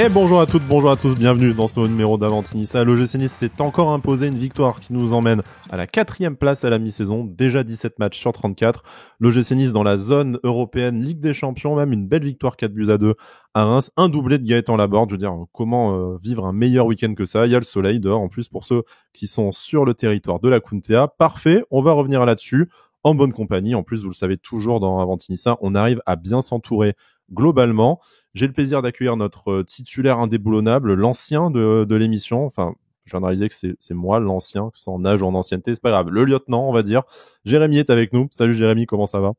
Et bonjour à toutes, bonjour à tous, bienvenue dans ce nouveau numéro d'Avanti Nice. L'OGC Nice s'est encore imposé une victoire qui nous emmène à la 4e place à la mi-saison, déjà 17 matchs sur 34. L'OGC Nice dans la zone européenne, Ligue des Champions, même une belle victoire 4-2 à Reims, un doublé de Gaëtan Laborde. Je veux dire, comment vivre un meilleur week-end que ça? Il y a le soleil dehors en plus pour ceux qui sont sur le territoire de la Kuntea. Parfait, on va revenir là-dessus en bonne compagnie. En plus, vous le savez toujours dans Avanti Nice, on arrive à bien s'entourer globalement. J'ai le plaisir d'accueillir notre titulaire indéboulonnable, l'ancien de l'émission. Enfin, je viens de réaliser que c'est moi l'ancien, que c'est en âge ou en ancienneté, c'est pas grave. Le lieutenant, on va dire. Jérémy est avec nous. Salut Jérémy, comment ça va?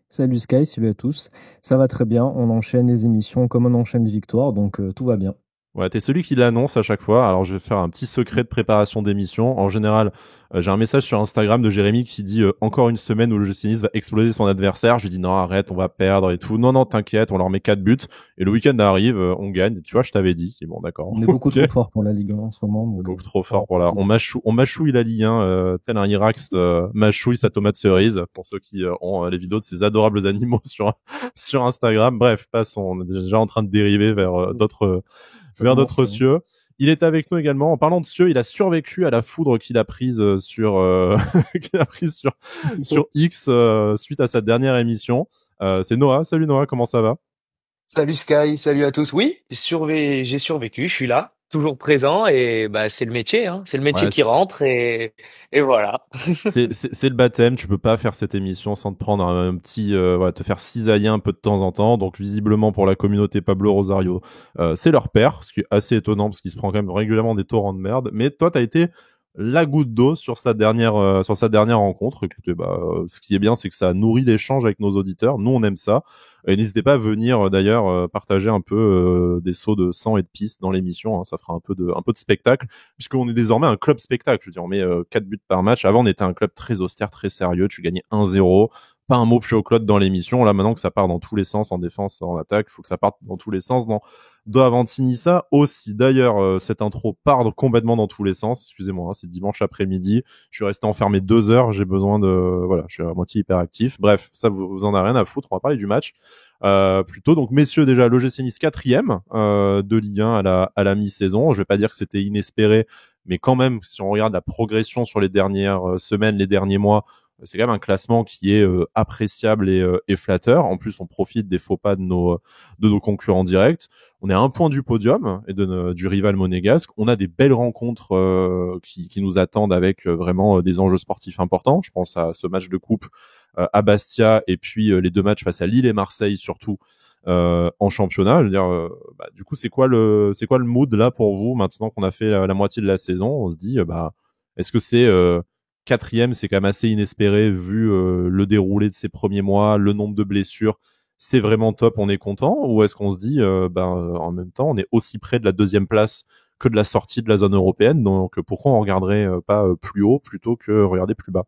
Salut Sky, salut à tous. Ça va très bien, on enchaîne les émissions comme on enchaîne les victoires, donc tout va bien. Ouais, t'es celui qui l'annonce à chaque fois. Alors, je vais faire un petit secret de préparation d'émission. En général, j'ai un message sur Instagram de Jérémy qui dit encore une semaine où le GC Nice va exploser son adversaire. Je lui dis non, arrête, on va perdre et tout. Non, t'inquiète, on leur met 4 buts. Et le week-end arrive, on gagne. Tu vois, je t'avais dit. Bon, d'accord. On est beaucoup trop fort pour la Ligue 1 en ce moment. Beaucoup trop fort pour la. On mâchouille la Ligue 1, tel un Irax mâchouille sa tomate cerise. Pour ceux qui ont les vidéos de ces adorables animaux sur Instagram. Bref, passons. On est déjà en train de dériver vers d'autres cieux. Il est avec nous également. En parlant de cieux, il a survécu à la foudre qu'il a prise sur X suite à sa dernière émission. C'est Noah. Salut Noah, comment ça va? Salut Sky, salut à tous. Oui, j'ai survécu, je suis là, toujours présent et bah c'est le métier, hein. C'est le métier Ouais, qui rentre et voilà. c'est le baptême. Tu peux pas faire cette émission sans te prendre un petit, te faire cisailler un peu de temps en temps. Donc visiblement pour la communauté Pablo Rosario, c'est leur père, ce qui est assez étonnant parce qu'il se prend quand même régulièrement des torrents de merde. Mais toi, t'as été la goutte d'eau sur sa dernière rencontre. Écoutez, ce qui est bien, c'est que ça nourrit l'échange avec nos auditeurs. Nous, on aime ça. Et n'hésitez pas à venir d'ailleurs partager un peu des seaux de sang et de pisse dans l'émission. Hein. Ça fera un peu de spectacle, puisqu'on est désormais un club spectacle. Je veux dire, on met 4 buts par match. Avant, on était un club très austère, très sérieux. Tu gagnais 1-0. Pas un mot plus au Claude dans l'émission. Là, maintenant que ça part dans tous les sens, en défense, en attaque, il faut que ça parte dans tous les sens dans Avanti Nice aussi. D'ailleurs, cette intro part complètement dans tous les sens. Excusez-moi, hein, c'est dimanche après-midi. Je suis resté enfermé 2 heures. J'ai besoin je suis à moitié hyperactif. Bref, ça vous en a rien à foutre. On va parler du match. Plutôt. Donc, messieurs, déjà, l'OGC Nice 4e de Ligue 1 à la mi-saison. Je vais pas dire que c'était inespéré, mais quand même, si on regarde la progression sur les dernières semaines, les derniers mois, c'est quand même un classement qui est appréciable et flatteur. En plus, on profite des faux pas de nos concurrents directs. On est à un point du podium et du rival monégasque. On a des belles rencontres qui nous attendent avec vraiment des enjeux sportifs importants. Je pense à ce match de coupe à Bastia et puis les 2 matchs face à Lille et Marseille surtout en championnat. Je veux dire, du coup, c'est quoi le mood là pour vous maintenant qu'on a fait la moitié de la saison? On se dit, est-ce que c'est 4e, c'est quand même assez inespéré vu le déroulé de ces premiers mois, le nombre de blessures. C'est vraiment top, on est content? Ou est-ce qu'on se dit, en même temps, on est aussi près de la 2e place que de la sortie de la zone européenne, donc pourquoi on regarderait pas plus haut plutôt que regarder plus bas?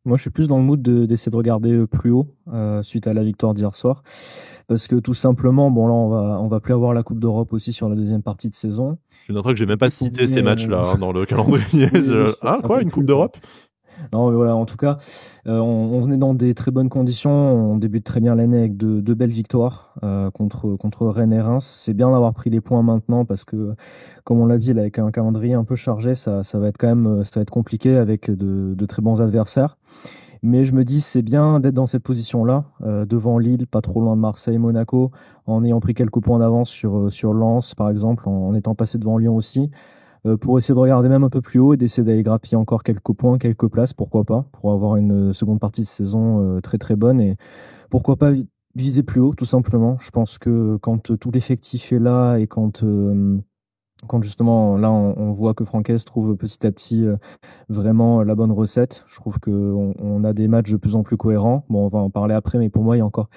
Moi, je suis plus dans le mood d'essayer de regarder plus haut suite à la victoire d'hier soir, parce que tout simplement, bon là, on va plus avoir la Coupe d'Europe aussi sur la deuxième partie de saison. Je noterai que j'ai même pas cité ces matchs-là dans le calendrier. Oui, Quoi, une Coupe d'Europe? Non, mais voilà, en tout cas, on est dans des très bonnes conditions. On débute très bien l'année avec deux belles victoires contre Rennes et Reims. C'est bien d'avoir pris les points maintenant parce que, comme on l'a dit, là, avec un calendrier un peu chargé, ça va être quand même ça va être compliqué avec de très bons adversaires. Mais je me dis, c'est bien d'être dans cette position-là, devant Lille, pas trop loin de Marseille, Monaco, en ayant pris quelques points d'avance sur Lens, par exemple, en étant passé devant Lyon aussi pour essayer de regarder même un peu plus haut et d'essayer d'aller grappiller encore quelques points, quelques places, pourquoi pas, pour avoir une seconde partie de saison très très bonne et pourquoi pas viser plus haut tout simplement. Je pense que quand tout l'effectif est là et quand justement là on voit que Francaise trouve petit à petit vraiment la bonne recette, je trouve qu'on a des matchs de plus en plus cohérents. Bon, on va en parler après, mais pour moi il y a encore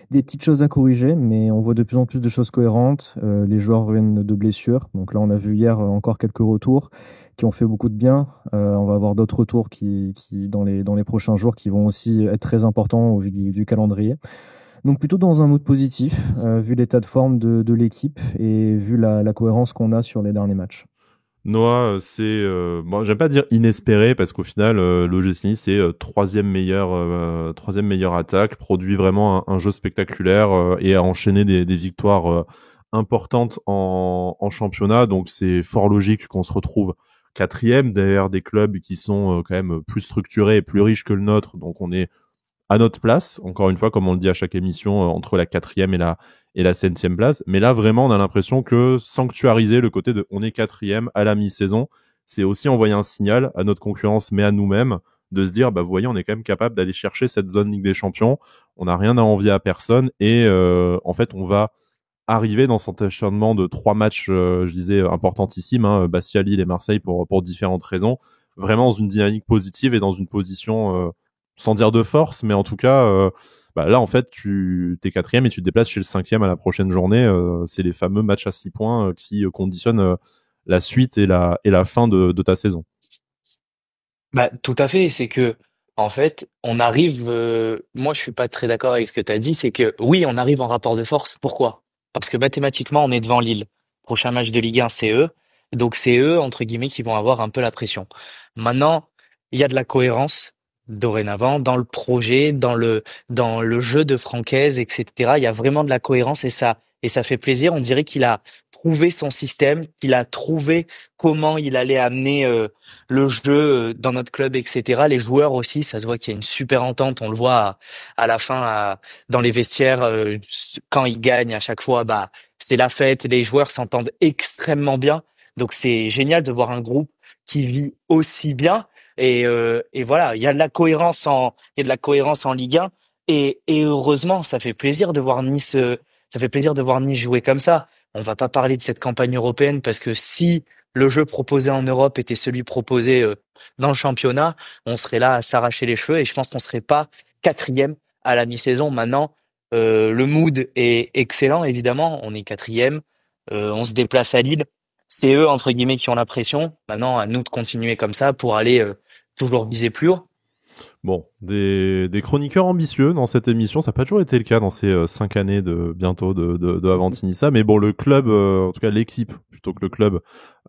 des petites choses à corriger, mais on voit de plus en plus de choses cohérentes. Les joueurs reviennent de blessures. Donc là, on a vu hier encore quelques retours qui ont fait beaucoup de bien. On va avoir d'autres retours qui dans les prochains jours qui vont aussi être très importants au vu du calendrier. Donc plutôt dans un mood positif, vu l'état de forme de l'équipe et vu la cohérence qu'on a sur les derniers matchs. Noah, c'est j'aime pas dire inespéré parce qu'au final, l'OGC Nice c'est troisième meilleure attaque, produit vraiment un jeu spectaculaire et a enchaîné des victoires importante en championnat, donc c'est fort logique qu'on se retrouve quatrième derrière des clubs qui sont quand même plus structurés et plus riches que le nôtre, donc on est à notre place, encore une fois, comme on le dit à chaque émission, entre la quatrième et la septième place. Mais là, vraiment, on a l'impression que sanctuariser le côté de on est quatrième à la mi-saison, c'est aussi envoyer un signal à notre concurrence, mais à nous-mêmes, de se dire, bah, vous voyez, on est quand même capable d'aller chercher cette zone Ligue des Champions. On n'a rien à envier à personne. Et en fait, on va arriver dans cet enchaînement de 3 matchs, je disais, importantissimes, hein, Bastia, Lille et Marseille pour différentes raisons, vraiment dans une dynamique positive et dans une position, sans dire de force, mais en tout cas, bah là, en fait, tu t'es quatrième et tu te déplaces chez le cinquième à la prochaine journée. C'est les fameux matchs à 6 points qui conditionnent la suite et la fin de ta saison. Bah, tout à fait. C'est que, en fait, on arrive. Moi, je suis pas très d'accord avec ce que tu as dit. C'est que, oui, on arrive en rapport de force. Pourquoi? Parce que mathématiquement, on est devant Lille. Prochain match de Ligue 1, c'est eux. Donc, c'est eux, entre guillemets, qui vont avoir un peu la pression. Maintenant, il y a de la cohérence dorénavant dans le projet, dans le jeu de Francaise, etc. Il y a vraiment de la cohérence et ça fait plaisir. On dirait qu'il a trouvé son système, qu'il a trouvé comment il allait amener, le jeu dans notre club, etc. Les joueurs aussi, ça se voit qu'il y a une super entente. On le voit à la fin dans les vestiaires quand ils gagnent à chaque fois, bah c'est la fête. Les joueurs s'entendent extrêmement bien. Donc c'est génial de voir un groupe qui vit aussi bien. Et voilà, il y a de la cohérence en Ligue 1. Et heureusement, ça fait plaisir de voir Nice jouer comme ça. On va pas parler de cette campagne européenne parce que si le jeu proposé en Europe était celui proposé dans le championnat, on serait là à s'arracher les cheveux et je pense qu'on serait pas quatrième à la mi-saison. Maintenant, le mood est excellent, évidemment. On est quatrième, on se déplace à Lille. C'est eux, entre guillemets, qui ont la pression. Maintenant, à nous de continuer comme ça pour aller toujours viser plus haut. Bon, des chroniqueurs ambitieux dans cette émission, ça n'a pas toujours été le cas dans ces 5 années de bientôt de Avantinissa, mais bon, le club, en tout cas l'équipe plutôt que le club,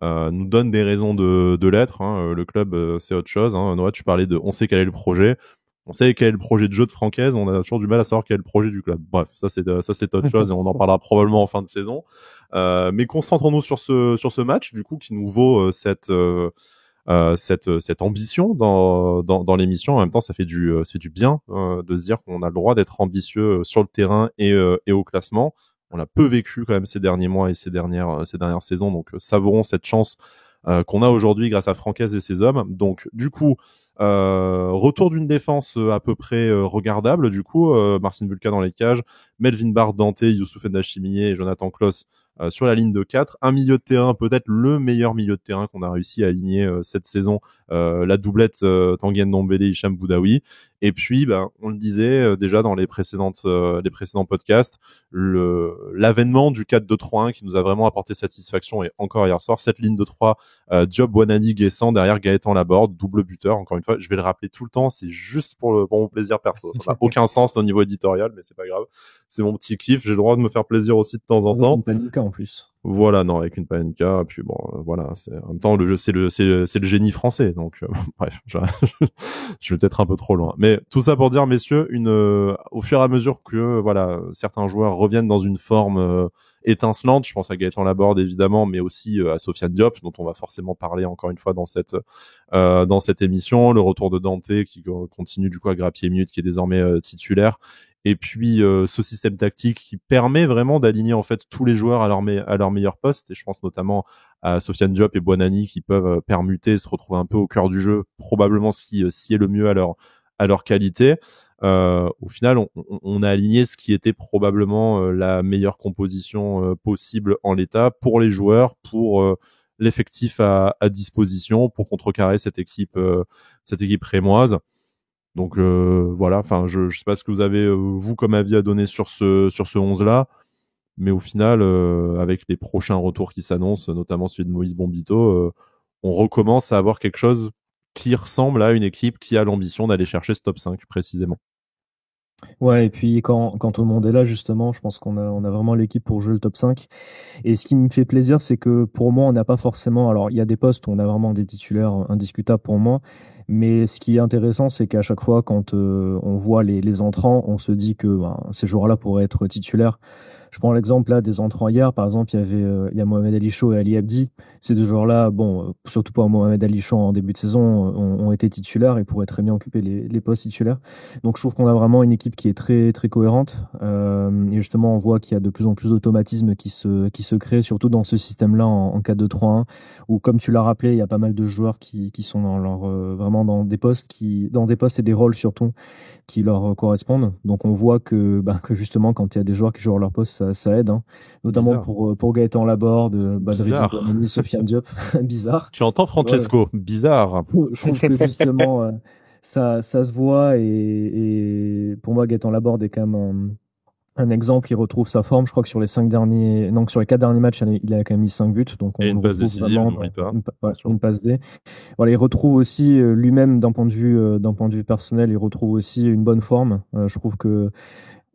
nous donne des raisons de l'être. Hein. Le club, c'est autre chose. Hein. Noah, tu parlais de, on sait quel est le projet, on sait quel est le projet de jeu de Francaise, on a toujours du mal à savoir quel est le projet du club. Bref, ça c'est autre chose et on en parlera probablement en fin de saison. Mais concentrons-nous sur ce match du coup qui nous vaut cette ambition dans l'émission. En même temps, ça fait du bien de se dire qu'on a le droit d'être ambitieux sur le terrain et au classement. On l'a peu vécu quand même ces derniers mois et ces dernières saisons, donc savourons cette chance qu'on a aujourd'hui grâce à Francaise et ses hommes. Donc du coup, retour d'une défense à peu près regardable. Du coup, Marcin Bulka dans les cages, Melvin Barr, Dante, Youssouf Ndachimier et Jonathan Kloss sur la ligne de 4, un milieu de terrain, peut-être le meilleur milieu de terrain qu'on a réussi à aligner cette saison, la doublette Tanguy Ndombele, Hicham Boudaoui. Et puis, ben, on le disait déjà dans les précédents podcasts, l'avènement du 4-2-3-1 qui nous a vraiment apporté satisfaction et encore hier soir, cette ligne de 3, Diop, Boinani, Guessant, derrière Gaëtan Laborde, double buteur, encore une fois, je vais le rappeler tout le temps, c'est juste pour mon plaisir perso. Ça n'a aucun sens au niveau éditorial, mais c'est pas grave. C'est mon petit kiff, j'ai le droit de me faire plaisir aussi de temps en temps. Une Panenka en plus. Voilà, non, avec une Panenka, puis bon, voilà, en même temps, le jeu, c'est le génie français, donc, bref, je vais peut-être un peu trop loin. Mais tout ça pour dire, messieurs, au fur et à mesure que, voilà, certains joueurs reviennent dans une forme, étincelante, je pense à Gaëtan Laborde, évidemment, mais aussi à Sofiane Diop, dont on va forcément parler encore une fois dans cette émission, le retour de Dante, qui continue, du coup, à grappiller minutes, qui est désormais titulaire. Et puis ce système tactique qui permet vraiment d'aligner en fait tous les joueurs à leur meilleur poste, et je pense notamment à Sofiane Diop et Boinani qui peuvent permuter, se retrouver un peu au cœur du jeu, probablement ce qui est le mieux à leur qualité. Au final, on a aligné ce qui était probablement la meilleure composition possible en l'état pour les joueurs, pour l'effectif à disposition, pour contrecarrer cette équipe rémoise. Donc voilà, enfin je sais pas ce que vous avez vous comme avis à donner sur ce 11 là, mais au final avec les prochains retours qui s'annoncent, notamment celui de Moïse Bombito, on recommence à avoir quelque chose qui ressemble à une équipe qui a l'ambition d'aller chercher ce top 5 précisément. Ouais, et puis quand tout le monde est là, justement, je pense on a vraiment l'équipe pour jouer le top 5. Et ce qui me fait plaisir, c'est que pour moi, on n'a pas forcément. Alors, il y a des postes où on a vraiment des titulaires indiscutables pour moi, Mais ce qui est intéressant, c'est qu'à chaque fois, quand on voit les entrants, on se dit que ces joueurs-là pourraient être titulaires. Je prends l'exemple là des entrants hier. Par exemple, il y a Mohamed Ali Chaud et Ali Abdi. Ces deux joueurs-là, bon, surtout pour Mohamed Ali Chaud en début de saison, ont été titulaires et pourraient très bien occuper les postes titulaires. Donc je trouve qu'on a vraiment une équipe qui est très très cohérente. Et justement, on voit qu'il y a de plus en plus d'automatisme qui se crée, surtout dans ce système-là en 4-2-3-1, où comme tu l'as rappelé, il y a pas mal de joueurs qui sont dans leur vraiment dans des postes et des rôles surtout qui leur correspondent. Donc on voit que justement quand il y a des joueurs qui jouent à leur poste, ça aide, hein. Notamment Bizarre. pour Gaëtan Laborde, Drizi Bizarre. Bonani, Sofiane Diop. Bizarre. Tu entends Ouais. Francesco? Bizarre. Je trouve que justement ça se voit et pour moi Gaëtan Laborde est quand même un exemple. Il retrouve sa forme. Je crois que sur les 5 derniers, non, que sur les 4 derniers matchs, il a quand même mis 5 buts. Donc on Et le une passe retrouve décisive, vraiment n'oublie pas. ouais, Bien sûr. une passe D. Voilà, il retrouve aussi lui-même d'un point de vue personnel, il retrouve aussi une bonne forme. Je trouve que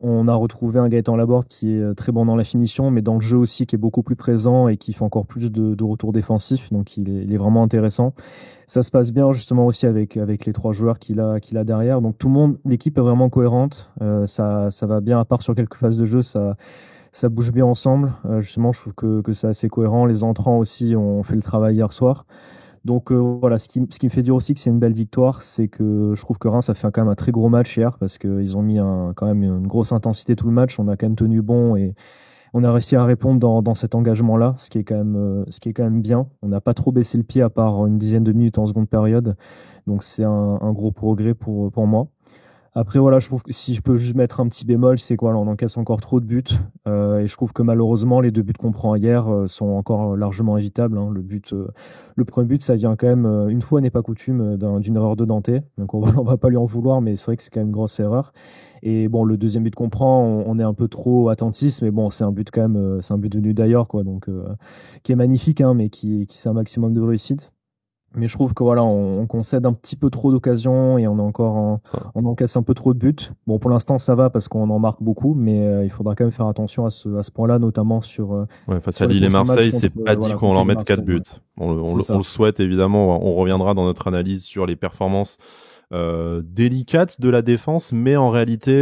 on a retrouvé un Gaëtan Laborde qui est très bon dans la finition, mais dans le jeu aussi qui est beaucoup plus présent et qui fait encore plus de retours défensifs. Donc il est vraiment intéressant. Ça se passe bien justement aussi avec les trois joueurs qu'il a derrière. Donc tout le monde, l'équipe est vraiment cohérente. Ça va bien, à part sur quelques phases de jeu, ça bouge bien ensemble. Justement, je trouve que c'est assez cohérent. Les entrants aussi ont fait le travail hier soir. Donc voilà, ce qui me fait dire aussi que c'est une belle victoire, c'est que je trouve que Reims a fait quand même un très gros match hier parce qu'ils ont mis quand même une grosse intensité tout le match. On a quand même tenu bon et on a réussi à répondre dans cet engagement-là, ce qui est quand même bien. On n'a pas trop baissé le pied à part une dizaine de minutes en seconde période. Donc c'est un gros progrès pour moi. Après, voilà, je trouve que si je peux juste mettre un petit bémol, c'est quoi, là, on encaisse encore trop de buts. Et je trouve que malheureusement, les 2 buts qu'on prend hier sont encore largement évitables, hein. Le premier but, ça vient quand même, une fois n'est pas coutume, d'une erreur de Dante. Donc on va pas lui en vouloir, mais c'est vrai que c'est quand même une grosse erreur. Et bon, le deuxième but qu'on prend, on est un peu trop attentiste, mais bon, c'est un but quand même, c'est un but venu d'ailleurs, quoi. Donc, qui est magnifique, hein, mais qui c'est un maximum de réussite. Mais je trouve que voilà, on concède un petit peu trop d'occasions et Ça. on encaisse un peu trop de buts. Bon, pour l'instant, ça va parce qu'on en marque beaucoup, mais il faudra quand même faire attention à ce point-là, notamment Ouais, face à sur les Lille et prochains matchs Marseille, c'est pas dit voilà, qu'on contre leur les mette 4 Marseille. buts. Ouais. C'est On ça. le souhaite évidemment. On reviendra dans notre analyse sur les performances délicates de la défense, mais en réalité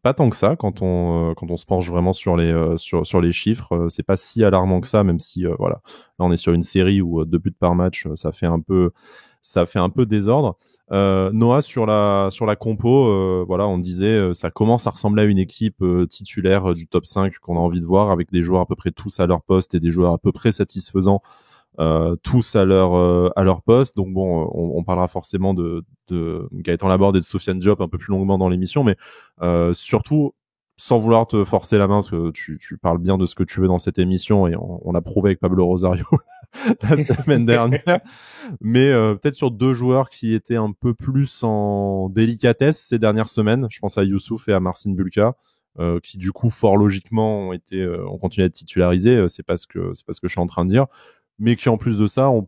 pas tant que ça quand on se penche vraiment sur sur les chiffres. C'est pas si alarmant que ça, même si voilà, là on est sur une série où 2 buts par match, ça fait un peu désordre. Noah, sur la compo, voilà, on disait ça commence à ressembler à une équipe titulaire du top 5 qu'on a envie de voir, avec des joueurs à peu près tous à leur poste et des joueurs à peu près satisfaisants tous à leur poste. Donc bon, on parlera forcément de Gaëtan Laborde et de Sofiane Diop un peu plus longuement dans l'émission, mais surtout sans vouloir te forcer la main, parce que tu parles bien de ce que tu veux dans cette émission et on l'a prouvé avec Pablo Rosario la semaine dernière. Mais peut-être sur 2 joueurs qui étaient un peu plus en délicatesse ces dernières semaines. Je pense à Youssouf et à Marcin Bulka. Qui du coup fort logiquement ont continué à être titularisés. C'est pas ce que je suis en train de dire, mais qui en plus de ça ont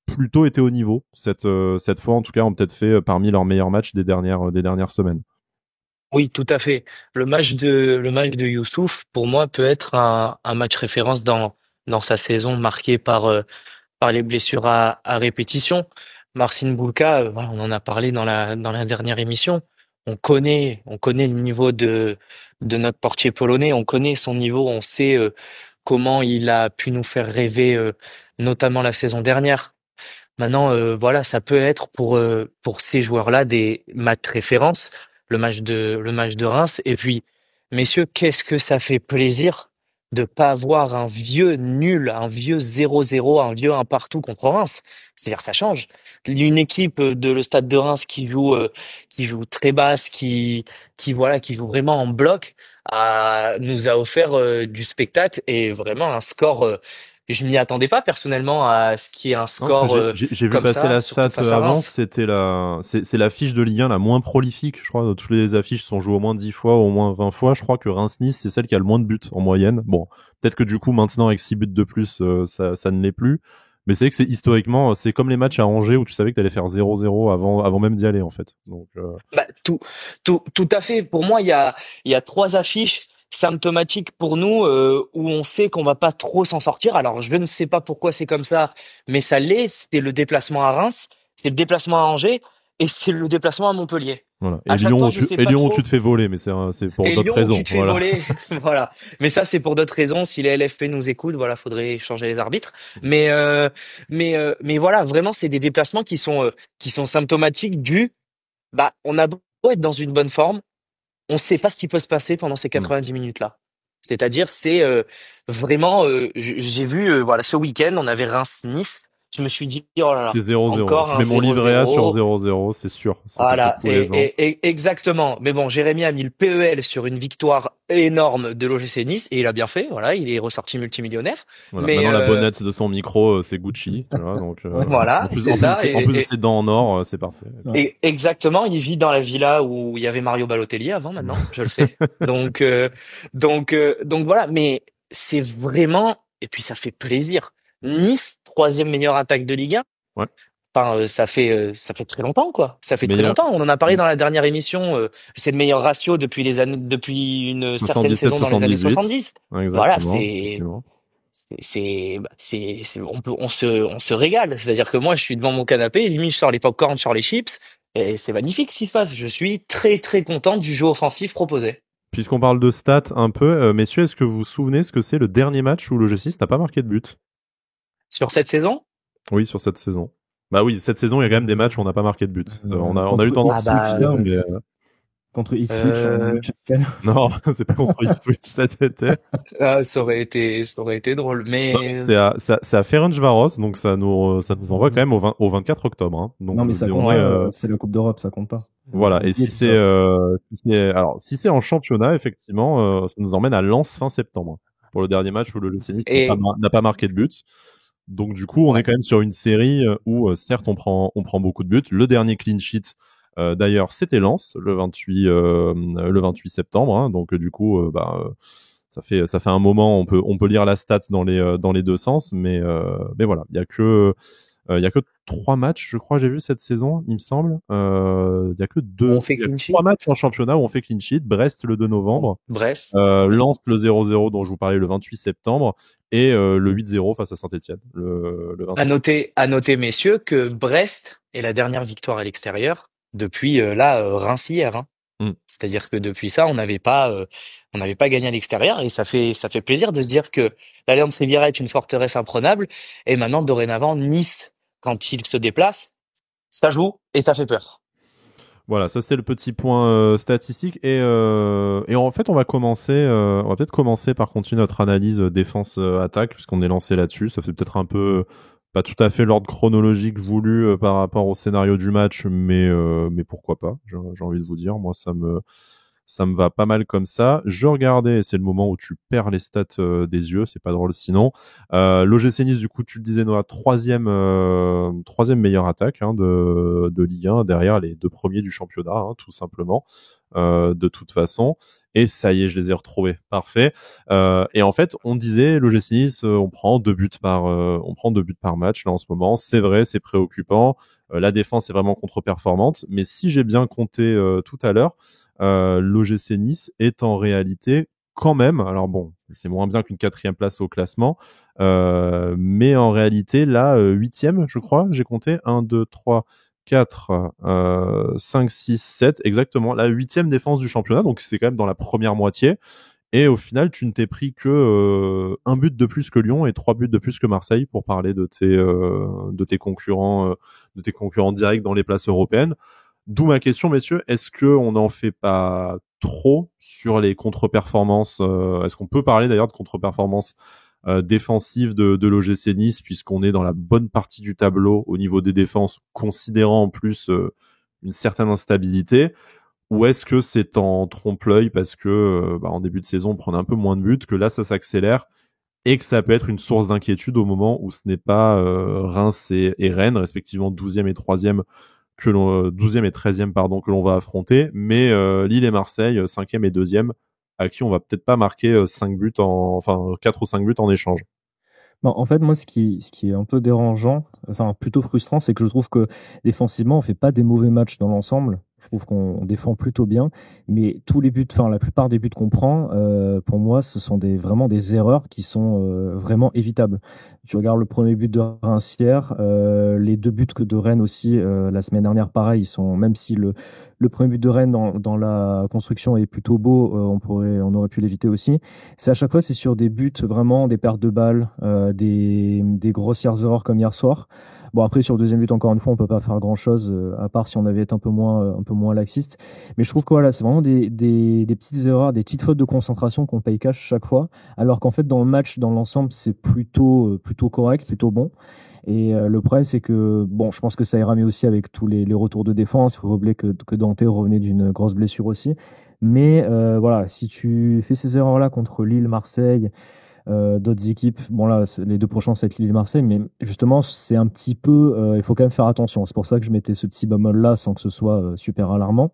plutôt été au niveau cette fois, en tout cas ont peut-être fait parmi leurs meilleurs matchs des dernières semaines. Oui, tout à fait. Le match de Youssouf, pour moi, peut être un match référence dans sa saison marqué par les blessures à répétition. Marcin Bulka, voilà, on en a parlé dans la dernière émission. On connaît le niveau de notre portier polonais. On connaît son niveau. On sait comment il a pu nous faire rêver, notamment la saison dernière. Maintenant, voilà, ça peut être pour ces joueurs-là des matchs références, le match de Reims. Et puis, messieurs, qu'est-ce que ça fait plaisir de pas avoir un vieux nul, un vieux 0-0, un vieux un partout contre Reims. C'est-à-dire, ça change. Une équipe de le Stade de Reims qui joue très basse, voilà, qui joue vraiment en bloc, nous a offert du spectacle et vraiment un score. Je m'y attendais pas personnellement à ce qu'il y ait un Non, parce que score j'ai vu comme passer ça, la surtout stat face à avant, Reims. c'était c'est la fiche de Ligue 1 la moins prolifique, je crois. Toutes les affiches sont jouées au moins 10 fois, au moins 20 fois. Je crois que Reims-Nice, c'est celle qui a le moins de buts en moyenne. Bon, peut-être que du coup, maintenant, avec 6 buts de plus, ça ne l'est plus. Mais c'est vrai que c'est historiquement, c'est comme les matchs à Angers où tu savais que tu allais faire 0-0 avant même d'y aller, en fait. Donc, Bah, tout à fait. Pour moi, il y a trois affiches symptomatiques pour nous où on sait qu'on va pas trop s'en sortir. Alors, je ne sais pas pourquoi c'est comme ça, mais ça l'est. C'était le déplacement à Reims. c'est le déplacement à Angers et c'est le déplacement à Montpellier. Voilà. À chaque fois, je sais pas Lyon, trop. tu te fais voler, mais c'est pour Et d'autres Lyon, où raisons. tu te fais Voilà. voler, voilà. Mais ça, c'est pour d'autres raisons. Si les LFP nous écoutent, voilà, faudrait changer les arbitres. Mais voilà, vraiment, c'est des déplacements qui sont symptomatiques on a beau être dans une bonne forme, on sait pas ce qui peut se passer pendant ces Mm. 90 minutes-là. C'est-à-dire, vraiment, j'ai vu, voilà, ce week-end, on avait Reims-Nice. Je me suis dit, oh là là, C'est 0-0. encore Je un mets mon livret A sur 0-0. 0-0, c'est sûr. C'est comme ça Voilà, tous les ans. exactement. Mais bon, Jérémy a mis le PEL sur une victoire énorme de l'OGC Nice et il a bien fait. Voilà, il est ressorti multimillionnaire. Voilà. Mais Maintenant, la bonnette de son micro, c'est Gucci. Tu vois, donc, Ouais. voilà, c'est ça. en plus de ses dents en or, c'est parfait. Ouais. Et exactement, il vit dans la villa où il y avait Mario Balotelli avant. Maintenant, je le sais. Donc voilà. Mais c'est vraiment, et puis ça fait plaisir. Nice, troisième meilleure attaque de Ligue 1. Ouais. Enfin, ça fait très longtemps, quoi. Ça fait très Meilleur. longtemps. On en a parlé dans la dernière émission. C'est le meilleur ratio depuis une certaine saison dans les années 70. Exactement. Voilà, Effectivement. on se régale. C'est-à-dire que moi, je suis devant mon canapé, limite, je sors les pop-corn, je sors les chips, et c'est magnifique ce qui se passe. Je suis très, très content du jeu offensif proposé. Puisqu'on parle de stats un peu, messieurs, est-ce que vous vous souvenez ce que c'est le dernier match où l'OGC n'a pas marqué de but? Sur cette saison? Oui, sur cette saison. Bah oui, cette saison, il y a quand même des matchs où on n'a pas marqué de but. On a eu tendance à switcher, contre Ipswich. Non, c'est pas contre Ipswich cet été. Ça aurait été drôle, mais c'est à Ferencvaros, donc ça nous envoie quand même au 24 octobre. Hein. Donc non, mais ça compte pas, c'est la Coupe d'Europe, ça compte pas. Voilà. Et si c'est en championnat, effectivement, ça nous emmène à Lens fin septembre pour le dernier match où le Nice n'a pas marqué de but. Donc du coup, on est quand même sur une série où certes on prend beaucoup de buts. Le dernier clean sheet, d'ailleurs, c'était Lens le 28 septembre. Hein, donc du coup, ça fait un moment. On peut lire la stat dans les deux sens, mais voilà, il y a que 3 matchs, je crois, j'ai vu cette saison, il me semble. Il y a que 3 matchs en championnat où on fait clean sheet. Brest le 2 novembre. Brest. Lens le 0-0 dont je vous parlais le 28 septembre. Et le 8-0 face à Saint-Etienne. À noter, messieurs, que Brest est la dernière victoire à l'extérieur depuis Reims hier. Hein. C'est-à-dire que depuis ça, on n'avait pas gagné à l'extérieur et ça fait plaisir de se dire que l'Alliance Riviera est une forteresse imprenable et maintenant dorénavant Nice, quand il se déplace, ça joue et ça fait peur. Voilà, ça c'était le petit point statistique et en fait on va peut-être commencer par continuer notre analyse défense-attaque puisqu'on est lancé là-dessus. Ça fait peut-être un peu pas tout à fait l'ordre chronologique voulu par rapport au scénario du match, mais pourquoi pas. J'ai envie de vous dire, moi ça me va pas mal comme ça. Je regardais, et c'est le moment où tu perds les stats des yeux, c'est pas drôle sinon. L'OGC Nice, du coup, tu le disais, Noah, troisième meilleure attaque de Ligue 1, derrière les deux premiers du championnat, hein, tout simplement, de toute façon. Et ça y est, je les ai retrouvés. Parfait. Et en fait, on disait, l'OGC Nice, on prend 2 buts par match, là, en ce moment. C'est vrai, c'est préoccupant. La défense est vraiment contre-performante. Mais si j'ai bien compté tout à l'heure, l'OGC Nice est en réalité quand même, alors bon, c'est moins bien qu'une 4e place au classement, mais en réalité, là, 8e, je crois, j'ai compté, 1, 2, 3, 4, 5, 6, 7, exactement, la 8e défense du championnat, donc c'est quand même dans la première moitié, et au final, tu ne t'es pris que un but de plus que Lyon et 3 buts de plus que Marseille, pour parler de tes concurrents directs dans les places européennes. D'où ma question, messieurs, est-ce qu'on n'en fait pas trop sur les contre-performances Est-ce qu'on peut parler d'ailleurs de contre-performances défensives de l'OGC Nice, puisqu'on est dans la bonne partie du tableau au niveau des défenses, considérant en plus une certaine instabilité, ou est-ce que c'est en trompe-l'œil parce que en début de saison on prenait un peu moins de buts, que là ça s'accélère et que ça peut être une source d'inquiétude au moment où ce n'est pas Reims et Rennes, respectivement 12e et 3e, 12e et 13e que l'on va affronter, mais Lille et Marseille 5e et 2e, à qui on va peut-être pas marquer 4 ou 5 buts en échange. En fait, moi, ce qui est un peu dérangeant, enfin plutôt frustrant, c'est que je trouve que défensivement, on fait pas des mauvais matchs dans l'ensemble. Je trouve qu'on défend plutôt bien, mais tous les buts, enfin la plupart des buts qu'on prend, pour moi, ce sont vraiment des erreurs qui sont vraiment évitables. Tu regardes le premier but de Reims hier, les deux buts que de Rennes aussi la semaine dernière, pareil, ils sont, même si le premier but de Rennes dans la construction est plutôt beau, on aurait pu l'éviter aussi. C'est à chaque fois, c'est sur des buts vraiment, des pertes de balles, des grossières erreurs comme hier soir. Bon, après, sur le deuxième but, encore une fois, on peut pas faire grand-chose, à part si on avait été un peu moins laxiste. Mais je trouve que voilà, c'est vraiment des petites erreurs, des petites fautes de concentration qu'on paye cash chaque fois. Alors qu'en fait, dans le match, dans l'ensemble, c'est plutôt correct, plutôt bon. Et le problème, c'est que, bon, je pense que ça ira mieux aussi avec tous les retours de défense. Il faut oublier que Dante revenait d'une grosse blessure aussi. Mais voilà, si tu fais ces erreurs-là contre Lille, Marseille, d'autres équipes. Bon là, les deux prochains, c'est Lille et Marseille, mais justement, c'est un petit peu, il faut quand même faire attention. C'est pour ça que je mettais ce petit bémol là sans que ce soit super alarmant.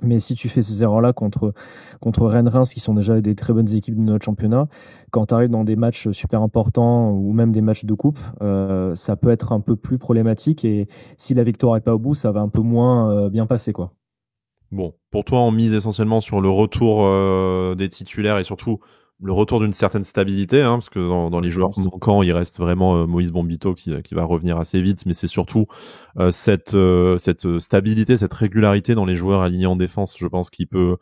Mais si tu fais ces erreurs-là contre Rennes-Reims, qui sont déjà des très bonnes équipes de notre championnat, quand tu arrives dans des matchs super importants ou même des matchs de coupe, ça peut être un peu plus problématique. Et si la victoire est pas au bout, ça va un peu moins bien passer, quoi. Bon, pour toi, on mise essentiellement sur le retour des titulaires et surtout le retour d'une certaine stabilité, hein, parce que dans les joueurs manquants, il reste vraiment Moïse Bombito qui va revenir assez vite, mais c'est surtout cette stabilité, cette régularité dans les joueurs alignés en défense, je pense, qui peut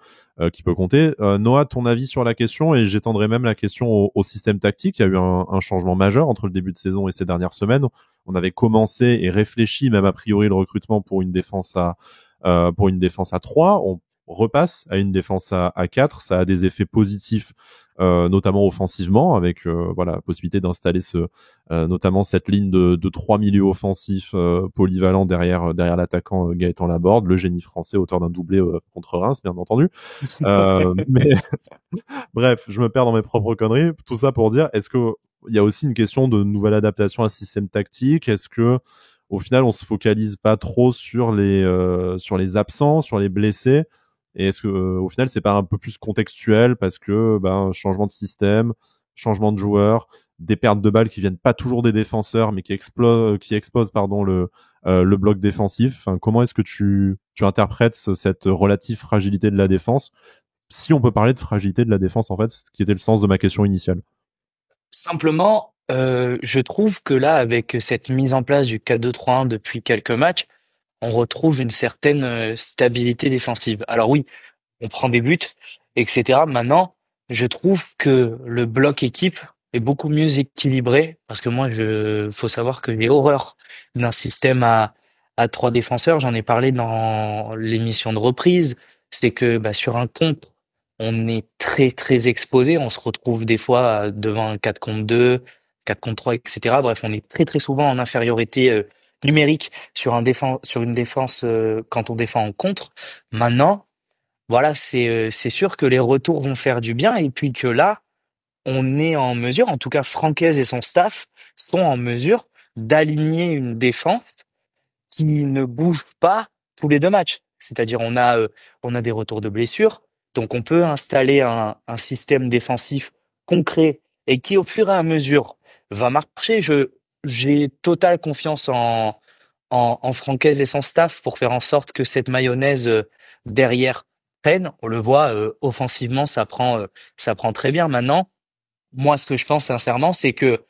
compter. Noah, ton avis sur la question, et j'étendrai même la question au système tactique. Il y a eu un changement majeur entre le début de saison et ces dernières semaines. On avait commencé et réfléchi même a priori le recrutement pour une défense à 3, on repasse à une défense à 4, ça a des effets positifs, notamment offensivement, avec la possibilité d'installer notamment cette ligne de 3 milieux offensifs polyvalents derrière l'attaquant Gaëtan Laborde, le génie français, auteur d'un doublé contre Reims, bien entendu. Mais bref, je me perds dans mes propres conneries. Tout ça pour dire, est-ce que il y a aussi une question de nouvelle adaptation à un système tactique? Est-ce que au final, on se focalise pas trop sur les absents, sur les blessés? Et est-ce que au final, c'est pas un peu plus contextuel parce que changement de système, changement de joueur, des pertes de balles qui viennent pas toujours des défenseurs, mais qui exposent le bloc défensif. Enfin, comment est-ce que tu interprètes cette relative fragilité de la défense? Si on peut parler de fragilité de la défense, en fait, ce qui était le sens de ma question initiale. Simplement, je trouve que là, avec cette mise en place du 4-2-3-1 depuis quelques matchs, on retrouve une certaine stabilité défensive. Alors oui, on prend des buts, etc. Maintenant, je trouve que le bloc équipe est beaucoup mieux équilibré parce que moi, faut savoir que j'ai horreur d'un système à trois défenseurs. J'en ai parlé dans l'émission de reprise. C'est que sur un contre, on est très très exposé. On se retrouve des fois devant un 4 contre 2, 4 contre 3, etc. Bref, on est très très souvent en infériorité numérique sur une défense quand on défend en contre. Maintenant, voilà, c'est sûr que les retours vont faire du bien et puis que là, on est en mesure, en tout cas Francaise et son staff sont en mesure d'aligner une défense qui ne bouge pas tous les deux matchs. C'est-à-dire on a des retours de blessures, donc on peut installer un système défensif concret et qui au fur et à mesure va marcher. J'ai totale confiance en Francaise et son staff pour faire en sorte que cette mayonnaise derrière prenne. On le voit offensivement, ça prend très bien. Maintenant, moi, ce que je pense sincèrement, c'est que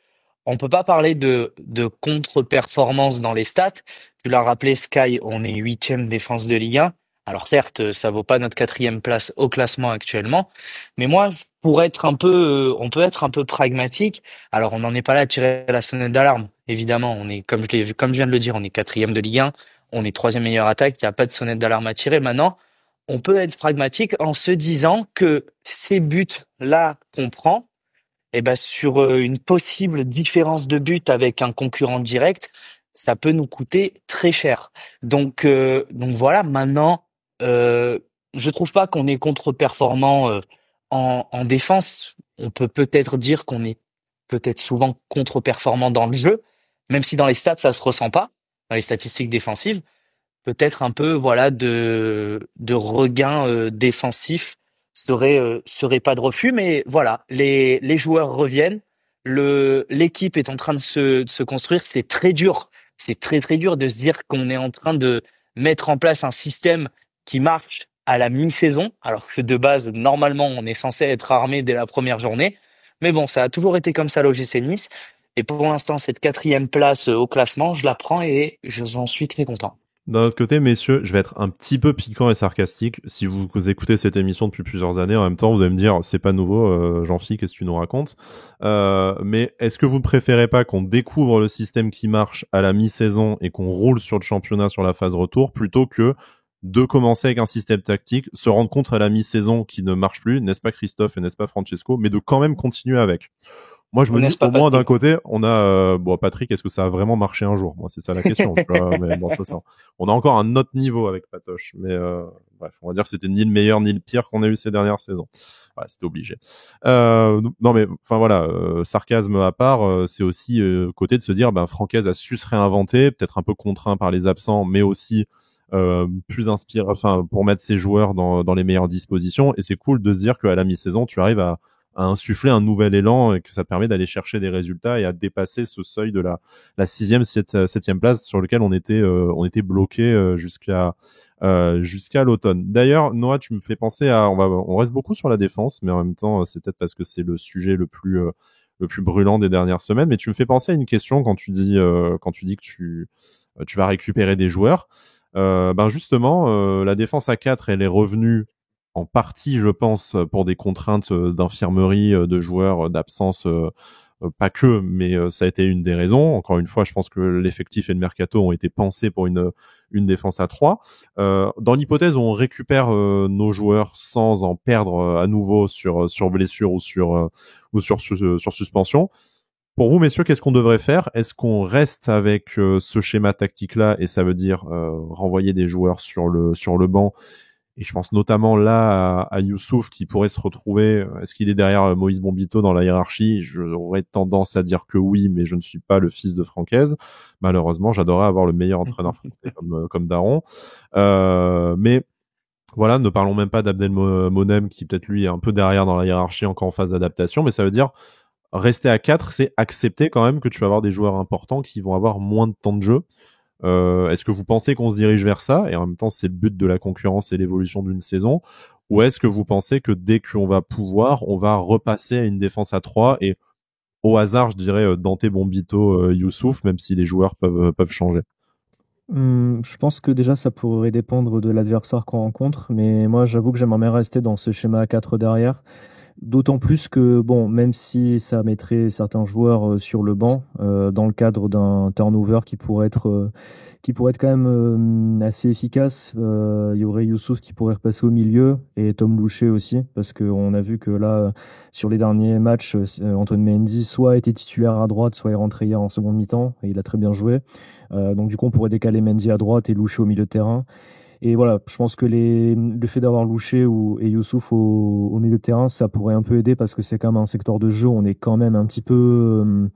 on peut pas parler de contre-performance dans les stats. Tu l'as rappelé, Sky, on est huitième défense de Ligue 1. Alors certes, ça vaut pas notre quatrième place au classement actuellement, mais moi, pour être un peu, on peut être un peu pragmatique. Alors, on n'en est pas là à tirer la sonnette d'alarme. Évidemment, on est, comme je viens de le dire, on est quatrième de Ligue 1, on est troisième meilleure attaque. Il n'y a pas de sonnette d'alarme à tirer. Maintenant, on peut être pragmatique en se disant que ces buts-là qu'on prend, sur une possible différence de but avec un concurrent direct, ça peut nous coûter très cher. Donc voilà. Maintenant, euh, je trouve pas qu'on est contre-performant en défense. On peut peut-être dire qu'on est peut-être souvent contre-performant dans le jeu, même si dans les stats ça se ressent pas, dans les statistiques défensives. Peut-être un peu voilà de regain défensif serait pas de refus, mais voilà, les joueurs reviennent, l'équipe est en train de se construire. C'est très dur, c'est très très dur de se dire qu'on est en train de mettre en place un système qui marche à la mi-saison, alors que de base, normalement, on est censé être armé dès la première journée. Mais bon, ça a toujours été comme ça l'OGC Nice. Et pour l'instant, cette quatrième place au classement, je la prends et j'en suis très content. D'un autre côté, messieurs, je vais être un petit peu piquant et sarcastique. Si vous écoutez cette émission depuis plusieurs années, en même temps, vous allez me dire, c'est pas nouveau, Jean-Philippe, qu'est-ce que tu nous racontes? Mais est-ce que vous préférez pas qu'on découvre le système qui marche à la mi-saison et qu'on roule sur le championnat sur la phase retour, plutôt que de commencer avec un système tactique, se rendre compte à la mi-saison qui ne marche plus, n'est-ce pas Christophe et n'est-ce pas Francesco, mais de quand même continuer avec? Moi, je me dis, N'est-ce pas, au moins d'un Patrick? côté, on a, bon, Patrick, est-ce que ça a vraiment marché un jour? Moi, c'est ça la question. Tu vois, mais bon, ça, on a encore un autre niveau avec Patoche. Mais bref, on va dire que c'était ni le meilleur ni le pire qu'on a eu ces dernières saisons. Ouais, c'était obligé. Non, mais enfin voilà, sarcasme à part, c'est aussi côté de se dire, ben, Francaise a su se réinventer, peut-être un peu contraint par les absents, mais aussi plus inspiré, enfin, pour mettre ses joueurs dans les meilleures dispositions. Et c'est cool de se dire qu'à la mi-saison, tu arrives à insuffler un nouvel élan et que ça te permet d'aller chercher des résultats et à dépasser ce seuil de la sixième, septième place sur lequel on était bloqué jusqu'à l'automne. D'ailleurs, Noah, tu me fais penser on reste beaucoup sur la défense, mais en même temps, c'est peut-être parce que c'est le sujet le plus brûlant des dernières semaines. Mais tu me fais penser à une question quand tu dis que tu vas récupérer des joueurs. Ben justement, la défense à 4, elle est revenue en partie, je pense, pour des contraintes d'infirmerie, de joueurs, d'absence, pas que, mais ça a été une des raisons. Encore une fois, je pense que l'effectif et le mercato ont été pensés pour une défense à 3. Dans l'hypothèse où on récupère nos joueurs sans en perdre à nouveau sur blessure ou sur suspension, pour vous, messieurs, qu'est-ce qu'on devrait faire? Est-ce qu'on reste avec ce schéma tactique-là et ça veut dire renvoyer des joueurs sur le banc? Et je pense notamment là à Youssouf qui pourrait se retrouver. Est-ce qu'il est derrière Moïse Bombito dans la hiérarchie? J'aurais tendance à dire que oui, mais je ne suis pas le fils de Francaise. Malheureusement, j'adorerais avoir le meilleur entraîneur français comme Daron. Mais voilà, ne parlons même pas d'Abdelmonem qui peut-être lui est un peu derrière dans la hiérarchie, encore en phase d'adaptation. Mais ça veut dire rester à 4, c'est accepter quand même que tu vas avoir des joueurs importants qui vont avoir moins de temps de jeu. Est-ce que vous pensez qu'on se dirige vers ça? Et en même temps, c'est le but de la concurrence et l'évolution d'une saison. Ou est-ce que vous pensez que dès qu'on va pouvoir, on va repasser à une défense à 3 et au hasard, je dirais Dante Bombito, Youssouf, même si les joueurs peuvent changer? Je pense que déjà ça pourrait dépendre de l'adversaire qu'on rencontre, mais moi j'avoue que j'aimerais bien rester dans ce schéma à 4 derrière. D'autant plus que, bon, même si ça mettrait certains joueurs sur le banc, dans le cadre d'un turnover qui pourrait être quand même assez efficace, il y aurait Youssouf qui pourrait repasser au milieu et Tom Louchet aussi, parce qu'on a vu que là, sur les derniers matchs, Antoine Mendy soit était titulaire à droite, soit est rentré hier en seconde mi-temps et il a très bien joué. Donc du coup, on pourrait décaler Mendy à droite et Louchet au milieu de terrain. Et voilà, je pense que le fait d'avoir Louché et Youssouf au milieu de terrain, ça pourrait un peu aider parce que c'est quand même un secteur de jeu, on est quand même un petit peu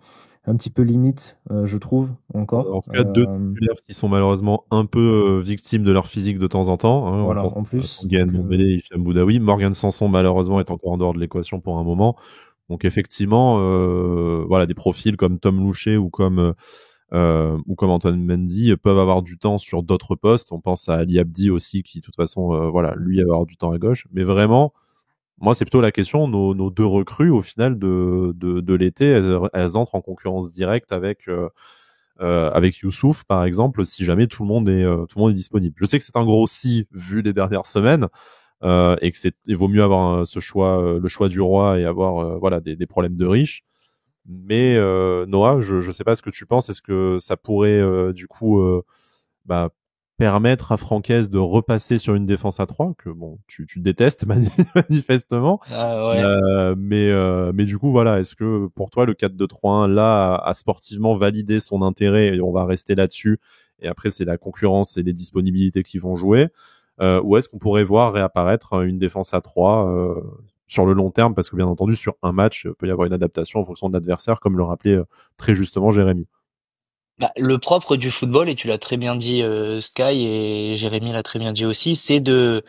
limite, je trouve, encore. En tout cas, deux titulaires qui sont malheureusement un peu victimes de leur physique de temps en temps. Hein. Voilà, On pense en à plus. Tanguy Ndombele et Hicham Boudaoui. Morgan Sanson, malheureusement, est encore en dehors de l'équation pour un moment. Donc effectivement, voilà, des profils comme Tom Louchet ou comme Antoine Mendy peuvent avoir du temps sur d'autres postes. On pense à Ali Abdi aussi, qui de toute façon, voilà, lui va avoir du temps à gauche. Mais vraiment, moi, c'est plutôt la question. Nos deux recrues, au final de l'été, elles entrent en concurrence directe avec Youssouf, par exemple, si jamais tout le monde est disponible. Je sais que c'est un gros si vu les dernières semaines. Et que il vaut mieux avoir ce choix, le choix du roi et avoir voilà des problèmes de riches. Mais Noah, je sais pas ce que tu penses. Est-ce que ça pourrait du coup bah, permettre à Francaise de repasser sur une défense à 3 que bon tu détestes manifestement. Ah ouais. Mais du coup voilà, est-ce que pour toi le 4-2-3-1 là a sportivement validé son intérêt et on va rester là-dessus et après c'est la concurrence et les disponibilités qui vont jouer ou est-ce qu'on pourrait voir réapparaître une défense à 3 sur le long terme parce que bien entendu sur un match il peut y avoir une adaptation en fonction de l'adversaire comme le rappelait très justement Jérémy. Bah, le propre du football, et tu l'as très bien dit, Sky, et Jérémy l'a très bien dit aussi, c'est de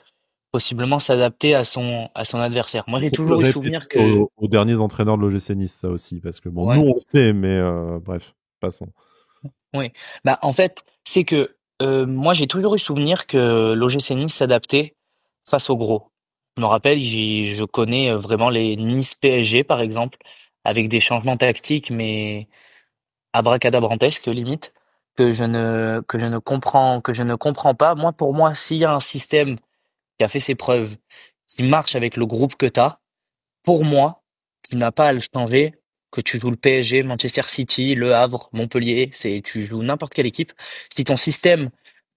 possiblement s'adapter à son adversaire. Moi, Il j'ai faut le toujours eu répéter souvenir que, aux derniers entraîneurs de l'OGC Nice, ça aussi, parce que bon, nous ouais, on le sait, mais bref, passons. oui. Bah, en fait, c'est que Moi, j'ai toujours eu souvenir que l'OGC Nice s'adaptait face aux gros. Je me rappelle, je connais vraiment les Nice PSG, par exemple, avec des changements tactiques, mais abracadabrantesques, limite, que je ne comprends pas. Moi, pour moi, s'il y a un système qui a fait ses preuves, qui marche avec le groupe que t'as, pour moi, tu n'as pas à le changer, que tu joues le PSG, Manchester City, Le Havre, Montpellier, tu joues n'importe quelle équipe. Si ton système,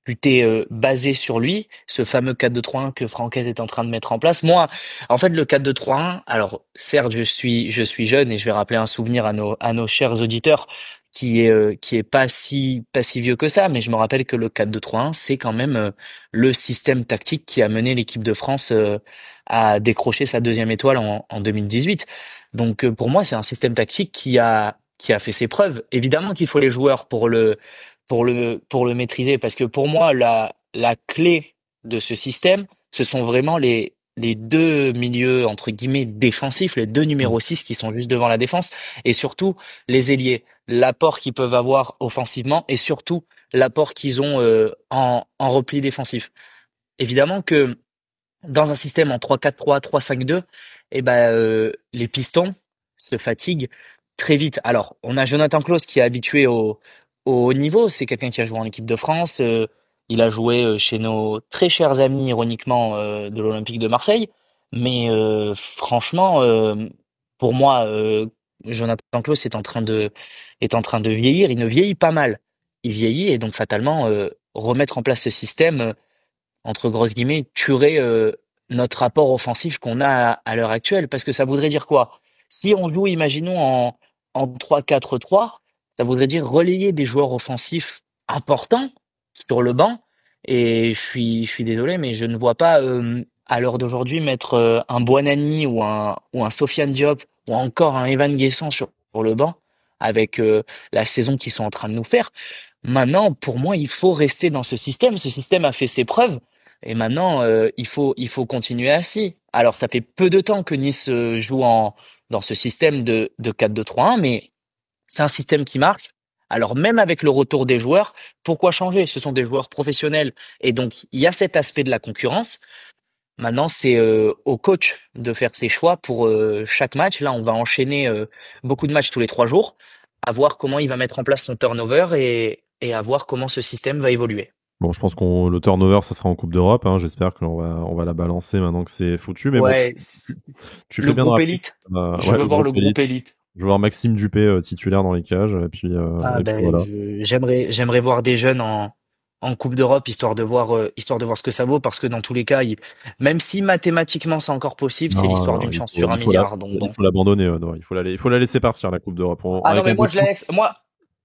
tu t'es basé sur lui, ce fameux 4-2-3-1 que Francaise est en train de mettre en place. Moi, en fait, le 4-2-3-1, alors certes, je suis jeune et je vais rappeler un souvenir à nos chers auditeurs qui est pas si vieux que ça, mais je me rappelle que le 4-2-3-1, c'est quand même le système tactique qui a mené l'équipe de France à décrocher sa deuxième étoile en 2018. Donc pour moi, c'est un système tactique qui a fait ses preuves. Évidemment qu'il faut les joueurs pour le maîtriser, parce que pour moi, la clé de ce système, ce sont vraiment les deux milieux entre guillemets défensifs, les deux numéros 6 qui sont juste devant la défense, et surtout les ailiers, l'apport qu'ils peuvent avoir offensivement, et surtout l'apport qu'ils ont en repli défensif. Évidemment que dans un système en 3-4-3, 3-5-2, eh ben, les pistons se fatiguent très vite. Alors, on a Jonathan Clauss qui est habitué au haut niveau. C'est quelqu'un qui a joué en équipe de France. Il a joué chez nos très chers amis, ironiquement, de l'Olympique de Marseille. Mais franchement, pour moi, Jonathan Clauss est en train de vieillir. Il ne vieillit pas mal. Il vieillit et donc fatalement, remettre en place ce système entre grosses guillemets, tuerait notre rapport offensif qu'on a à l'heure actuelle. Parce que ça voudrait dire quoi? Si on joue, imaginons, en 3-4-3, ça voudrait dire relayer des joueurs offensifs importants sur le banc. Et je suis désolé, mais je ne vois pas à l'heure d'aujourd'hui mettre un Buonanni ou un Sofiane Diop ou encore un Evan Guessant sur le banc avec la saison qu'ils sont en train de nous faire. Maintenant, pour moi, il faut rester dans ce système. Ce système a fait ses preuves. Et maintenant, il faut continuer ainsi. Alors, ça fait peu de temps que Nice joue dans ce système de 4-2-3-1, mais c'est un système qui marche. Alors, même avec le retour des joueurs, pourquoi changer? Ce sont des joueurs professionnels. Et donc, il y a cet aspect de la concurrence. Maintenant, c'est au coach de faire ses choix pour chaque match. Là, on va enchaîner beaucoup de matchs tous les 3 jours, à voir comment il va mettre en place son turnover et à voir comment ce système va évoluer. Bon, je pense qu'on le turnover, ça sera en Coupe d'Europe. Hein. J'espère on va la balancer maintenant que c'est foutu. Mais bon, Ouais, tu le fais bien de groupe rappeler. élite. Je Ouais, veux le voir groupe le groupe élite. élite. Je vais voir Maxime Dupé titulaire dans les cages. Ah Et puis ben, voilà. j'aimerais voir des jeunes en Coupe d'Europe histoire de voir ce que ça vaut parce que dans tous les cas, même si mathématiquement c'est encore possible, c'est Non, l'histoire non, d'une chance sur un milliard. Donc il bon. faut l'abandonner. Non, il faut la laisser partir, la Coupe d'Europe. Ah non Avec mais un peu moi de je la chance. laisse. Moi,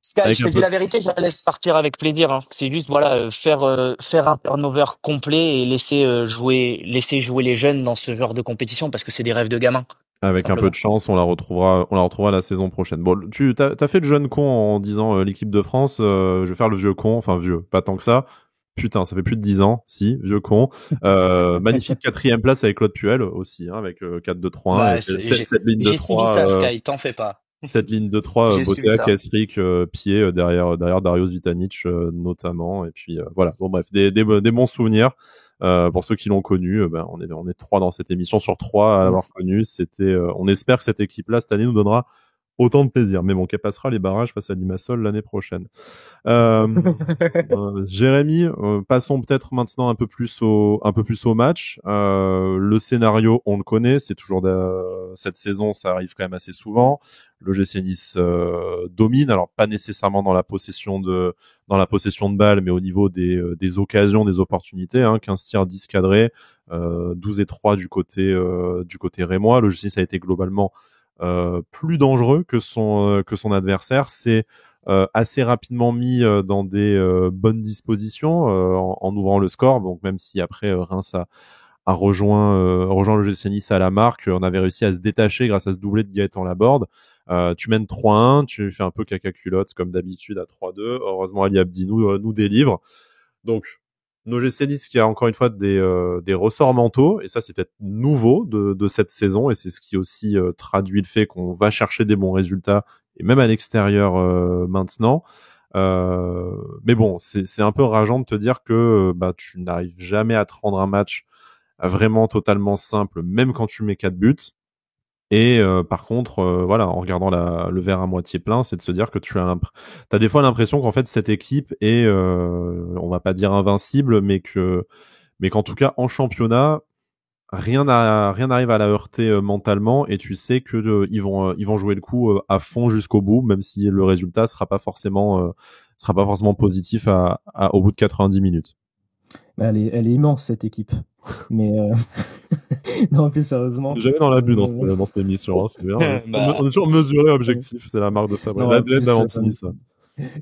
Sky, Avec je te un dis peu. la vérité, je la laisse partir avec plaisir. Hein. C'est juste voilà faire un turnover complet et laisser jouer les jeunes dans ce genre de compétition parce que c'est des rêves de gamins, Avec un peu de simplement. chance, on la retrouvera la saison prochaine. Bon, t'as fait le jeune con en disant l'équipe de France, je vais faire le vieux con, enfin vieux, pas tant que ça. Putain, ça fait plus de 10 ans, si, vieux con. Magnifique quatrième place avec Claude Puel aussi, hein, avec 4-2-3-1 et Bah, cette ligne de j'ai suivi 3, ça, Sky. T'en fais pas. cette ligne de 3, J'ai suivi Boteak, ça. Esric, Pied derrière Darius Vitanic notamment. Et puis voilà. Bon bref, des bons souvenirs. Pour ceux qui l'ont connu, ben, on est 3 dans cette émission sur 3 à l'avoir connu. On espère que cette équipe-là cette année nous donnera autant de plaisir. Mais bon, qu'elle passera les barrages face à Limassol l'année prochaine. Euh, Jérémy, passons peut-être maintenant un peu plus au match. Le scénario, on le connaît, c'est toujours cette saison, ça arrive quand même assez souvent. Le GC Nice domine, alors pas nécessairement dans la possession de balles, mais au niveau des occasions, des opportunités. Hein, 15 tirs, 10 cadrés, 12 et 3 du côté rémois. Le GC Nice a été globalement plus dangereux que son adversaire. C'est assez rapidement mis dans des bonnes dispositions en ouvrant le score. Donc même si après Reims a rejoint le GC Nice à la marque, on avait réussi à se détacher grâce à ce doublé de Gaëtan Laborde. Tu mènes 3-1, tu fais un peu caca culotte comme d'habitude à 3-2. Heureusement Ali Abdi nous délivre. Donc nos GC Nice qui a encore une fois des ressorts mentaux, et ça c'est peut-être nouveau de cette saison, et c'est ce qui aussi traduit le fait qu'on va chercher des bons résultats, et même à l'extérieur maintenant. Mais bon, c'est un peu rageant de te dire que tu n'arrives jamais à te rendre un match vraiment totalement simple, même quand tu mets 4 buts. Et par contre, voilà, en regardant le verre à moitié plein, c'est de se dire que t'as des fois l'impression qu'en fait cette équipe est, on va pas dire invincible, mais qu'en tout cas en championnat, rien n'arrive à la heurter mentalement, et tu sais que ils vont jouer le coup à fond jusqu'au bout, même si le résultat sera pas forcément positif au bout de 90 minutes. Elle est immense cette équipe. Mais non, plus sérieusement. On est jamais dans l'abus dans cette émission, hein, c'est bien. On est toujours mesuré, objectif, c'est la marque de fabrique. L'ADN d'Avantini, ça.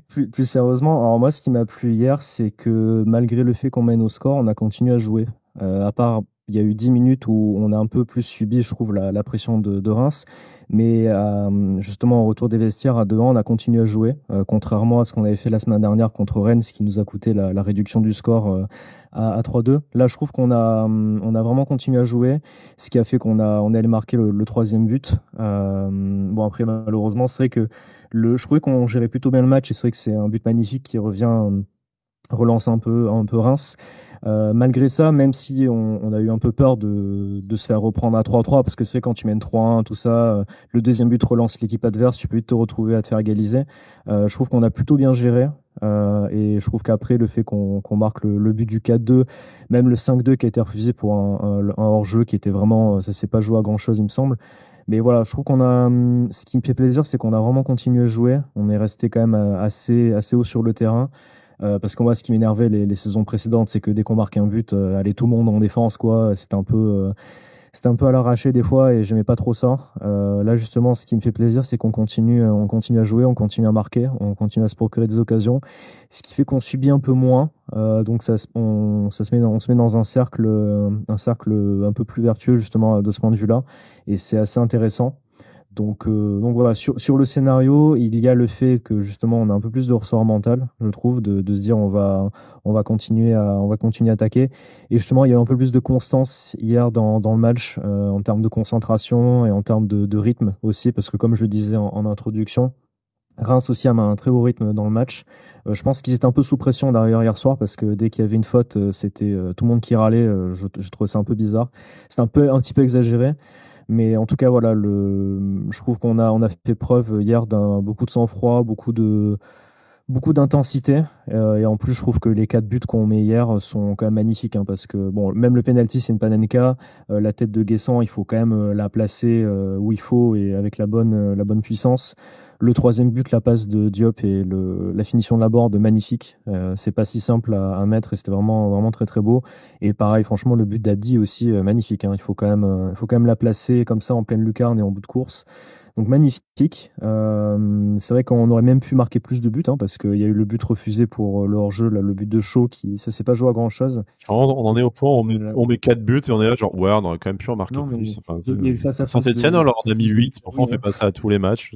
Plus sérieusement, alors moi, ce qui m'a plu hier, c'est que malgré le fait qu'on mène au score, on a continué à jouer. À part, il y a eu 10 minutes où on a un peu plus subi, je trouve, la pression de Reims. Mais justement, au retour des vestiaires à 2-1, on a continué à jouer, contrairement à ce qu'on avait fait la semaine dernière contre Rennes, ce qui nous a coûté la réduction du score à 3-2. Là, je trouve qu'on a vraiment continué à jouer, ce qui a fait qu'on est allé marquer le troisième but. Bon, après, malheureusement, c'est vrai que je trouvais qu'on gérait plutôt bien le match, et c'est vrai que c'est un but magnifique qui relance un peu Reims. Malgré ça, même si on a eu un peu peur de se faire reprendre à 3-3, parce que c'est quand tu mènes 3-1, tout ça, le deuxième but relance l'équipe adverse, tu peux vite te retrouver à te faire égaliser. Je trouve qu'on a plutôt bien géré, et je trouve qu'après le fait qu'on marque le but du 4-2, même le 5-2 qui a été refusé pour un hors-jeu qui était vraiment, ça s'est pas joué à grand chose, il me semble. Mais voilà, je trouve ce qui me fait plaisir, c'est qu'on a vraiment continué à jouer. On est resté quand même assez haut sur le terrain. Parce que moi, ce qui m'énervait les saisons précédentes, c'est que dès qu'on marquait un but, allez, tout le monde en défense, quoi. C'était un peu à l'arraché des fois, et j'aimais pas trop ça. Là, justement, ce qui me fait plaisir, c'est qu'on continue à jouer, on continue à marquer, on continue à se procurer des occasions, ce qui fait qu'on subit un peu moins. Donc on se met dans un cercle un peu plus vertueux, justement, de ce point de vue-là, et c'est assez intéressant. Donc voilà, sur le scénario, il y a le fait que justement on a un peu plus de ressort mental, je trouve, de se dire on va continuer à attaquer. Et justement, il y a un peu plus de constance hier dans le match, en termes de concentration et en termes de rythme aussi, parce que comme je le disais en introduction, Reims aussi a un très beau rythme dans le match. Je pense qu'ils étaient un peu sous pression derrière hier soir, parce que dès qu'il y avait une faute, c'était tout le monde qui râlait. Je trouvais ça un peu bizarre. C'était un petit peu exagéré. Mais en tout cas, voilà, je trouve on a fait preuve hier d'un beaucoup de sang-froid, beaucoup d'intensité. Et en plus, je trouve que les 4 buts qu'on met hier sont quand même magnifiques, hein, parce que bon, même le penalty, c'est une Panenka. La tête de Guessant, il faut quand même la placer où il faut, et avec la bonne puissance. Le troisième but, la passe de Diop et la finition de Laborde, magnifique. C'est pas si simple à mettre, et c'était vraiment, vraiment très très beau. Et pareil, franchement, le but d'Abdi aussi, magnifique, hein. Il faut quand même la placer comme ça en pleine lucarne et en bout de course. Donc magnifique. C'est vrai qu'on aurait même pu marquer plus de buts, hein, parce qu'il y a eu le but refusé pour le hors-jeu, le but de Shaw, ça s'est pas joué à grand chose. On en est au point, on met 4 buts et on est là genre ouais, on aurait quand même pu en marquer plus. Enfin, il y a eu face à Saint-Etienne, alors on a mis 8, pourquoi on fait pas ça à tous les matchs?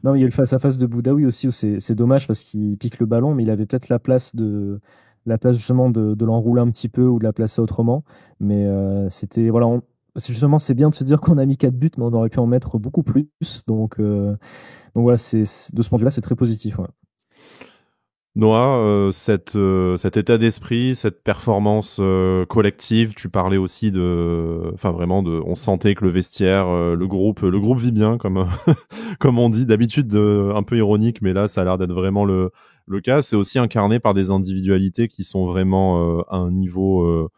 Non, il y a eu le face-à-face de Boudaoui aussi, où c'est dommage parce qu'il pique le ballon, mais il avait peut-être la place justement de l'enrouler un petit peu ou de la placer autrement. Mais c'était, voilà, parce que justement, c'est bien de se dire qu'on a mis 4 buts, mais on aurait pu en mettre beaucoup plus. Donc voilà, de ce point de vue-là, c'est très positif. Ouais. Noah, cet état d'esprit, cette performance collective, tu parlais aussi on sentait que le vestiaire, le groupe vit bien, comme comme on dit d'habitude, un peu ironique, mais là ça a l'air d'être vraiment le cas. C'est aussi incarné par des individualités qui sont vraiment à un niveau,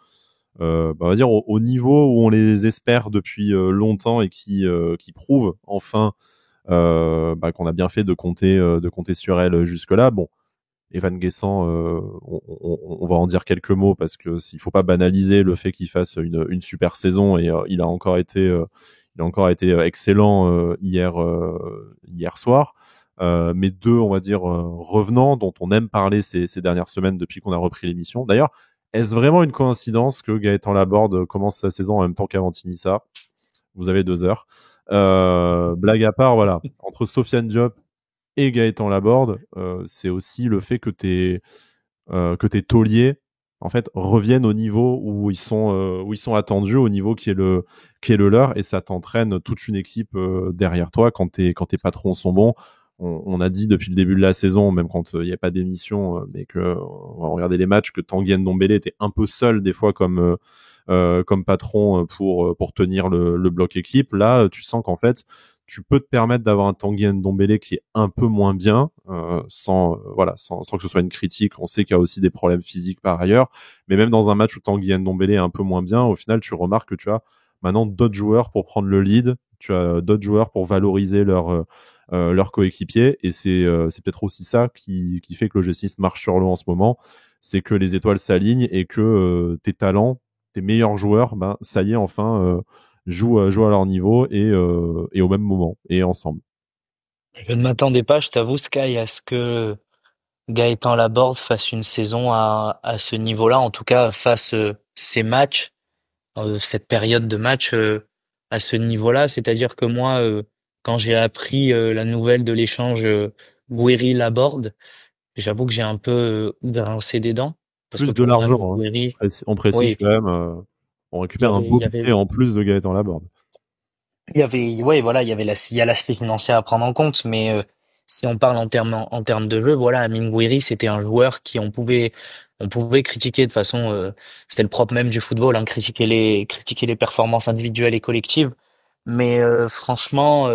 on va dire au niveau où on les espère depuis longtemps, et qui prouvent enfin qu'on a bien fait de compter sur elles jusque-là. Bon. Evan Guessant, on va en dire quelques mots, parce que il faut pas banaliser le fait qu'il fasse une super saison, et il a encore été excellent hier soir. Mais deux, on va dire, revenants dont on aime parler ces dernières semaines depuis qu'on a repris l'émission. D'ailleurs, est-ce vraiment une coïncidence que Gaëtan Laborde commence sa saison en même temps qu'Avantinissa? Vous avez 2 heures. Blague à part, voilà, entre Sofiane Diop et Gaëtan Laborde, c'est aussi le fait que tes tauliers en fait reviennent au niveau où ils sont attendus, au niveau qui est le leur, et ça t'entraîne toute une équipe derrière toi quand tes patrons sont bons. on a dit depuis le début de la saison, même quand il n'y a pas d'émission, mais que on regardait les matchs, que Tanguy Ndombele était un peu seul des fois comme patron pour tenir le bloc équipe. Là, tu sens qu'en fait, tu peux te permettre d'avoir un Tanguy Ndombele qui est un peu moins bien, sans que ce soit une critique. On sait qu'il y a aussi des problèmes physiques par ailleurs, mais même dans un match où Tanguy Ndombele est un peu moins bien, au final, tu remarques que tu as maintenant d'autres joueurs pour prendre le lead, tu as d'autres joueurs pour valoriser leurs coéquipiers, et c'est peut-être aussi ça qui fait que le G6 marche sur l'eau en ce moment, c'est que les étoiles s'alignent et que tes talents, tes meilleurs joueurs, ben ça y est, enfin jouent à leur niveau et au même moment et ensemble. Je ne m'attendais pas, je t'avoue, Sky, à ce que Gaëtan Laborde fasse une saison à ce niveau-là, en tout cas fasse ces matchs, cette période de match à ce niveau-là. C'est-à-dire que moi, quand j'ai appris la nouvelle de l'échange Gouiri-Laborde, j'avoue que j'ai un peu grincé des dents, parce que Plus de pour moi, l'argent, hein. Gouiri, On précise oui, quand même, on récupère un il beau y avait billet en plus de Gaëtan Laborde. ouais, voilà, il y a l'aspect financier à prendre en compte, mais si on parle en termes de jeu, voilà, Amine Gouiri, c'était un joueur qui on pouvait critiquer de façon, c'est le propre même du football, hein, critiquer les performances individuelles et collectives. Mais franchement,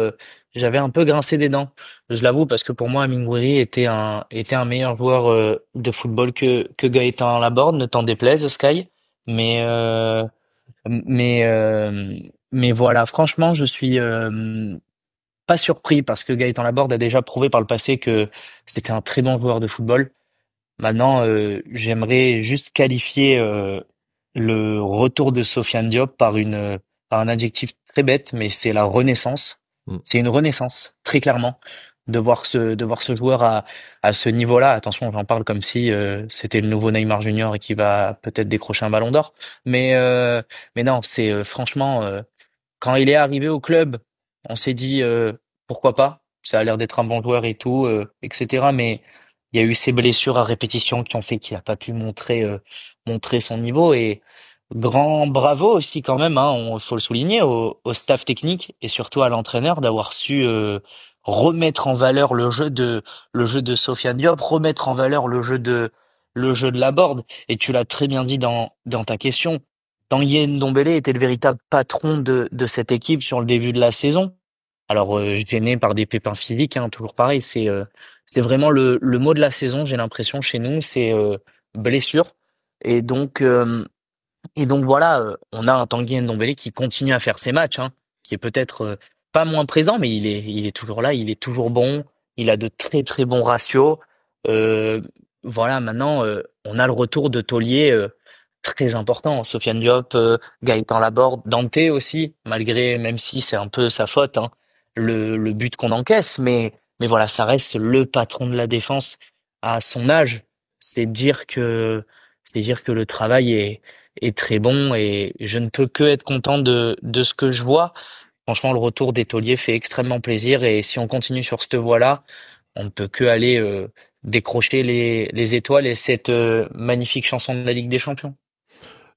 j'avais un peu grincé des dents, je l'avoue, parce que pour moi, Amine Gouiri était un meilleur joueur de football que Gaëtan Laborde, ne t'en déplaise, Sky. Mais mais euh, mais voilà, franchement, je suis pas surpris parce que Gaëtan Laborde a déjà prouvé par le passé que c'était un très bon joueur de football. Maintenant, j'aimerais juste qualifier le retour de Sofiane Diop par un adjectif très bête, mais c'est la renaissance. Mm. C'est une renaissance, très clairement, de voir ce joueur à ce niveau-là. Attention, j'en parle comme si c'était le nouveau Neymar Junior et qui va peut-être décrocher un ballon d'or. Mais euh, mais non, c'est franchement quand il est arrivé au club, on s'est dit pourquoi pas. Ça a l'air d'être un bon joueur et tout, etc. Mais il y a eu ces blessures à répétition qui ont fait qu'il a pas pu montrer son niveau. Et grand bravo aussi quand même, hein, faut le souligner au staff technique et surtout à l'entraîneur d'avoir su remettre en valeur le jeu de Sofiane Diop, remettre en valeur le jeu de Laborde. Et tu l'as très bien dit dans ta question. Tanguy Ndombele était le véritable patron de cette équipe sur le début de la saison. Alors gêné par des pépins physiques, hein, toujours pareil. C'est vraiment le mot de la saison. J'ai l'impression chez nous, c'est blessure. Et donc voilà, on a un Tanguy Ndombele qui continue à faire ses matchs, hein, qui est peut-être pas moins présent, mais il est toujours là, il est toujours bon. Il a de très très bons ratios. Euh, voilà, maintenant on a le retour de taulier très important. Sofiane Diop, Gaëtan Laborde, Dante aussi, malgré même si c'est un peu sa faute, hein, le but qu'on encaisse, mais voilà, ça reste le patron de la défense à son âge. C'est dire que c'est dire que le travail est très bon et je ne peux que être content de ce que je vois. Franchement, le retour des tauliers fait extrêmement plaisir et si on continue sur cette voie-là, on ne peut que aller décrocher les étoiles et cette magnifique chanson de la Ligue des Champions.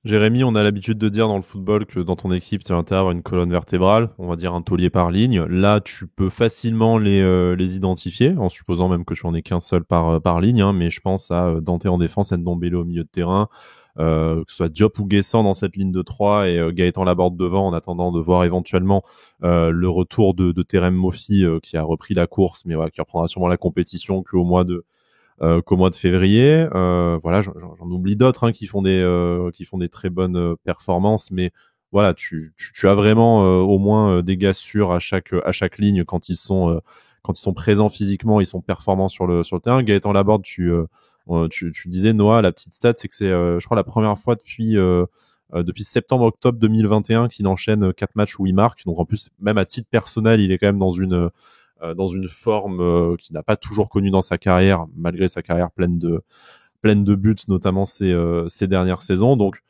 Jérémy, on a l'habitude de dire dans le football que dans ton équipe, tu as intérêt à avoir une colonne vertébrale, on va dire un taulier par ligne. Là, tu peux facilement les identifier, en supposant même que tu en aies qu'un seul par ligne, hein, mais je pense à Dante en défense, Ndombele au milieu de terrain, que ce soit Diop ou Guessant dans cette ligne de 3 et Gaëtan Laborde devant, en attendant de voir éventuellement le retour de Terem Moffi qui a repris la course, mais voilà, qui reprendra sûrement la compétition qu'au mois de février. Voilà, j'en oublie d'autres hein, qui font des très bonnes performances, mais voilà, tu as vraiment au moins des gars sûrs à chaque ligne quand ils sont présents physiquement, ils sont performants sur le terrain. Gaëtan Laborde, tu disais Noah, la petite stat, c'est que c'est je crois la première fois depuis septembre-octobre 2021 qu'il enchaîne 4 matchs où il marque. Donc en plus, même à titre personnel, il est quand même dans une forme qu'il n'a pas toujours connue dans sa carrière, malgré sa carrière pleine de buts, notamment ces dernières saisons. Donc,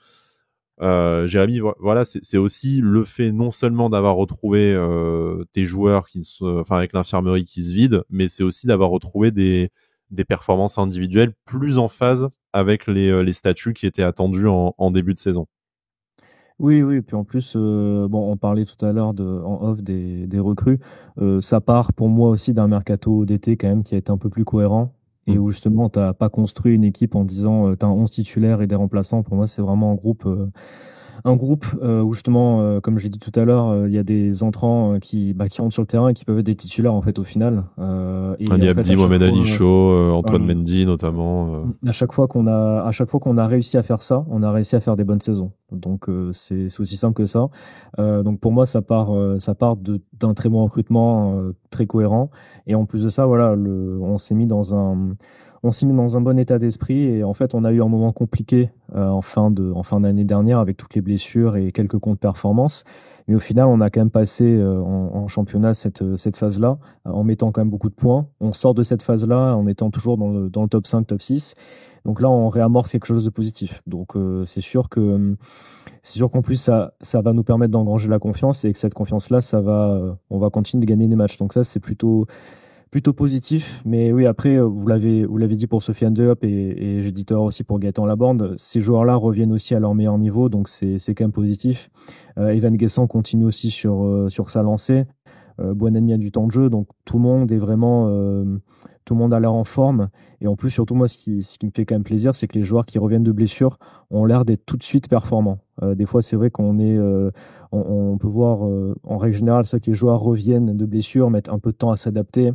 Jérémy, voilà, c'est aussi le fait non seulement d'avoir retrouvé tes joueurs enfin avec l'infirmerie qui se vide, mais c'est aussi d'avoir retrouvé des performances individuelles plus en phase avec les statuts qui étaient attendus en début de saison. Oui, oui, puis en plus, bon, on parlait tout à l'heure en off des recrues. Ça part pour moi aussi d'un mercato d'été quand même qui a été un peu plus cohérent et Mm. où justement, t'as pas construit une équipe en disant t'as 11 titulaires et des remplaçants. Pour moi, c'est vraiment un groupe où justement, comme j'ai dit tout à l'heure, il y a des entrants qui rentrent sur le terrain et qui peuvent être des titulaires en fait au final. Et Ali en fait, Abdi, à chaque Mohamed Ali fois, Chaud, Antoine voilà. Mendy notamment. À chaque fois qu'on a réussi à faire ça, on a réussi à faire des bonnes saisons. Donc c'est aussi simple que ça. Donc pour moi, ça part d'un très bon recrutement, très cohérent. Et en plus de ça, voilà, on s'est mis dans un bon état d'esprit. Et en fait, on a eu un moment compliqué en fin d'année dernière avec toutes les blessures et quelques contre-performances. Mais au final, on a quand même passé en championnat cette phase-là en mettant quand même beaucoup de points. On sort de cette phase-là en étant toujours dans le top 5, top 6. Donc là, on réamorce quelque chose de positif. Donc c'est sûr qu'en plus, ça va nous permettre d'engranger la confiance et que cette confiance-là, on va continuer de gagner des matchs. Donc ça, c'est plutôt positif. Mais oui, après, vous l'avez dit pour Sofiane Diop et j'ai dit tout à l'heure aussi pour Gaëtan Laborde, ces joueurs-là reviennent aussi à leur meilleur niveau. Donc c'est quand même positif. Evan Guessant continue aussi sur sa lancée. Buonanni a du temps de jeu, donc tout le monde a l'air en forme. Et en plus, surtout moi, ce qui me fait quand même plaisir, c'est que les joueurs qui reviennent de blessure ont l'air d'être tout de suite performants. Des fois, c'est vrai on peut voir en règle générale, ça que les joueurs reviennent de blessure, mettent un peu de temps à s'adapter,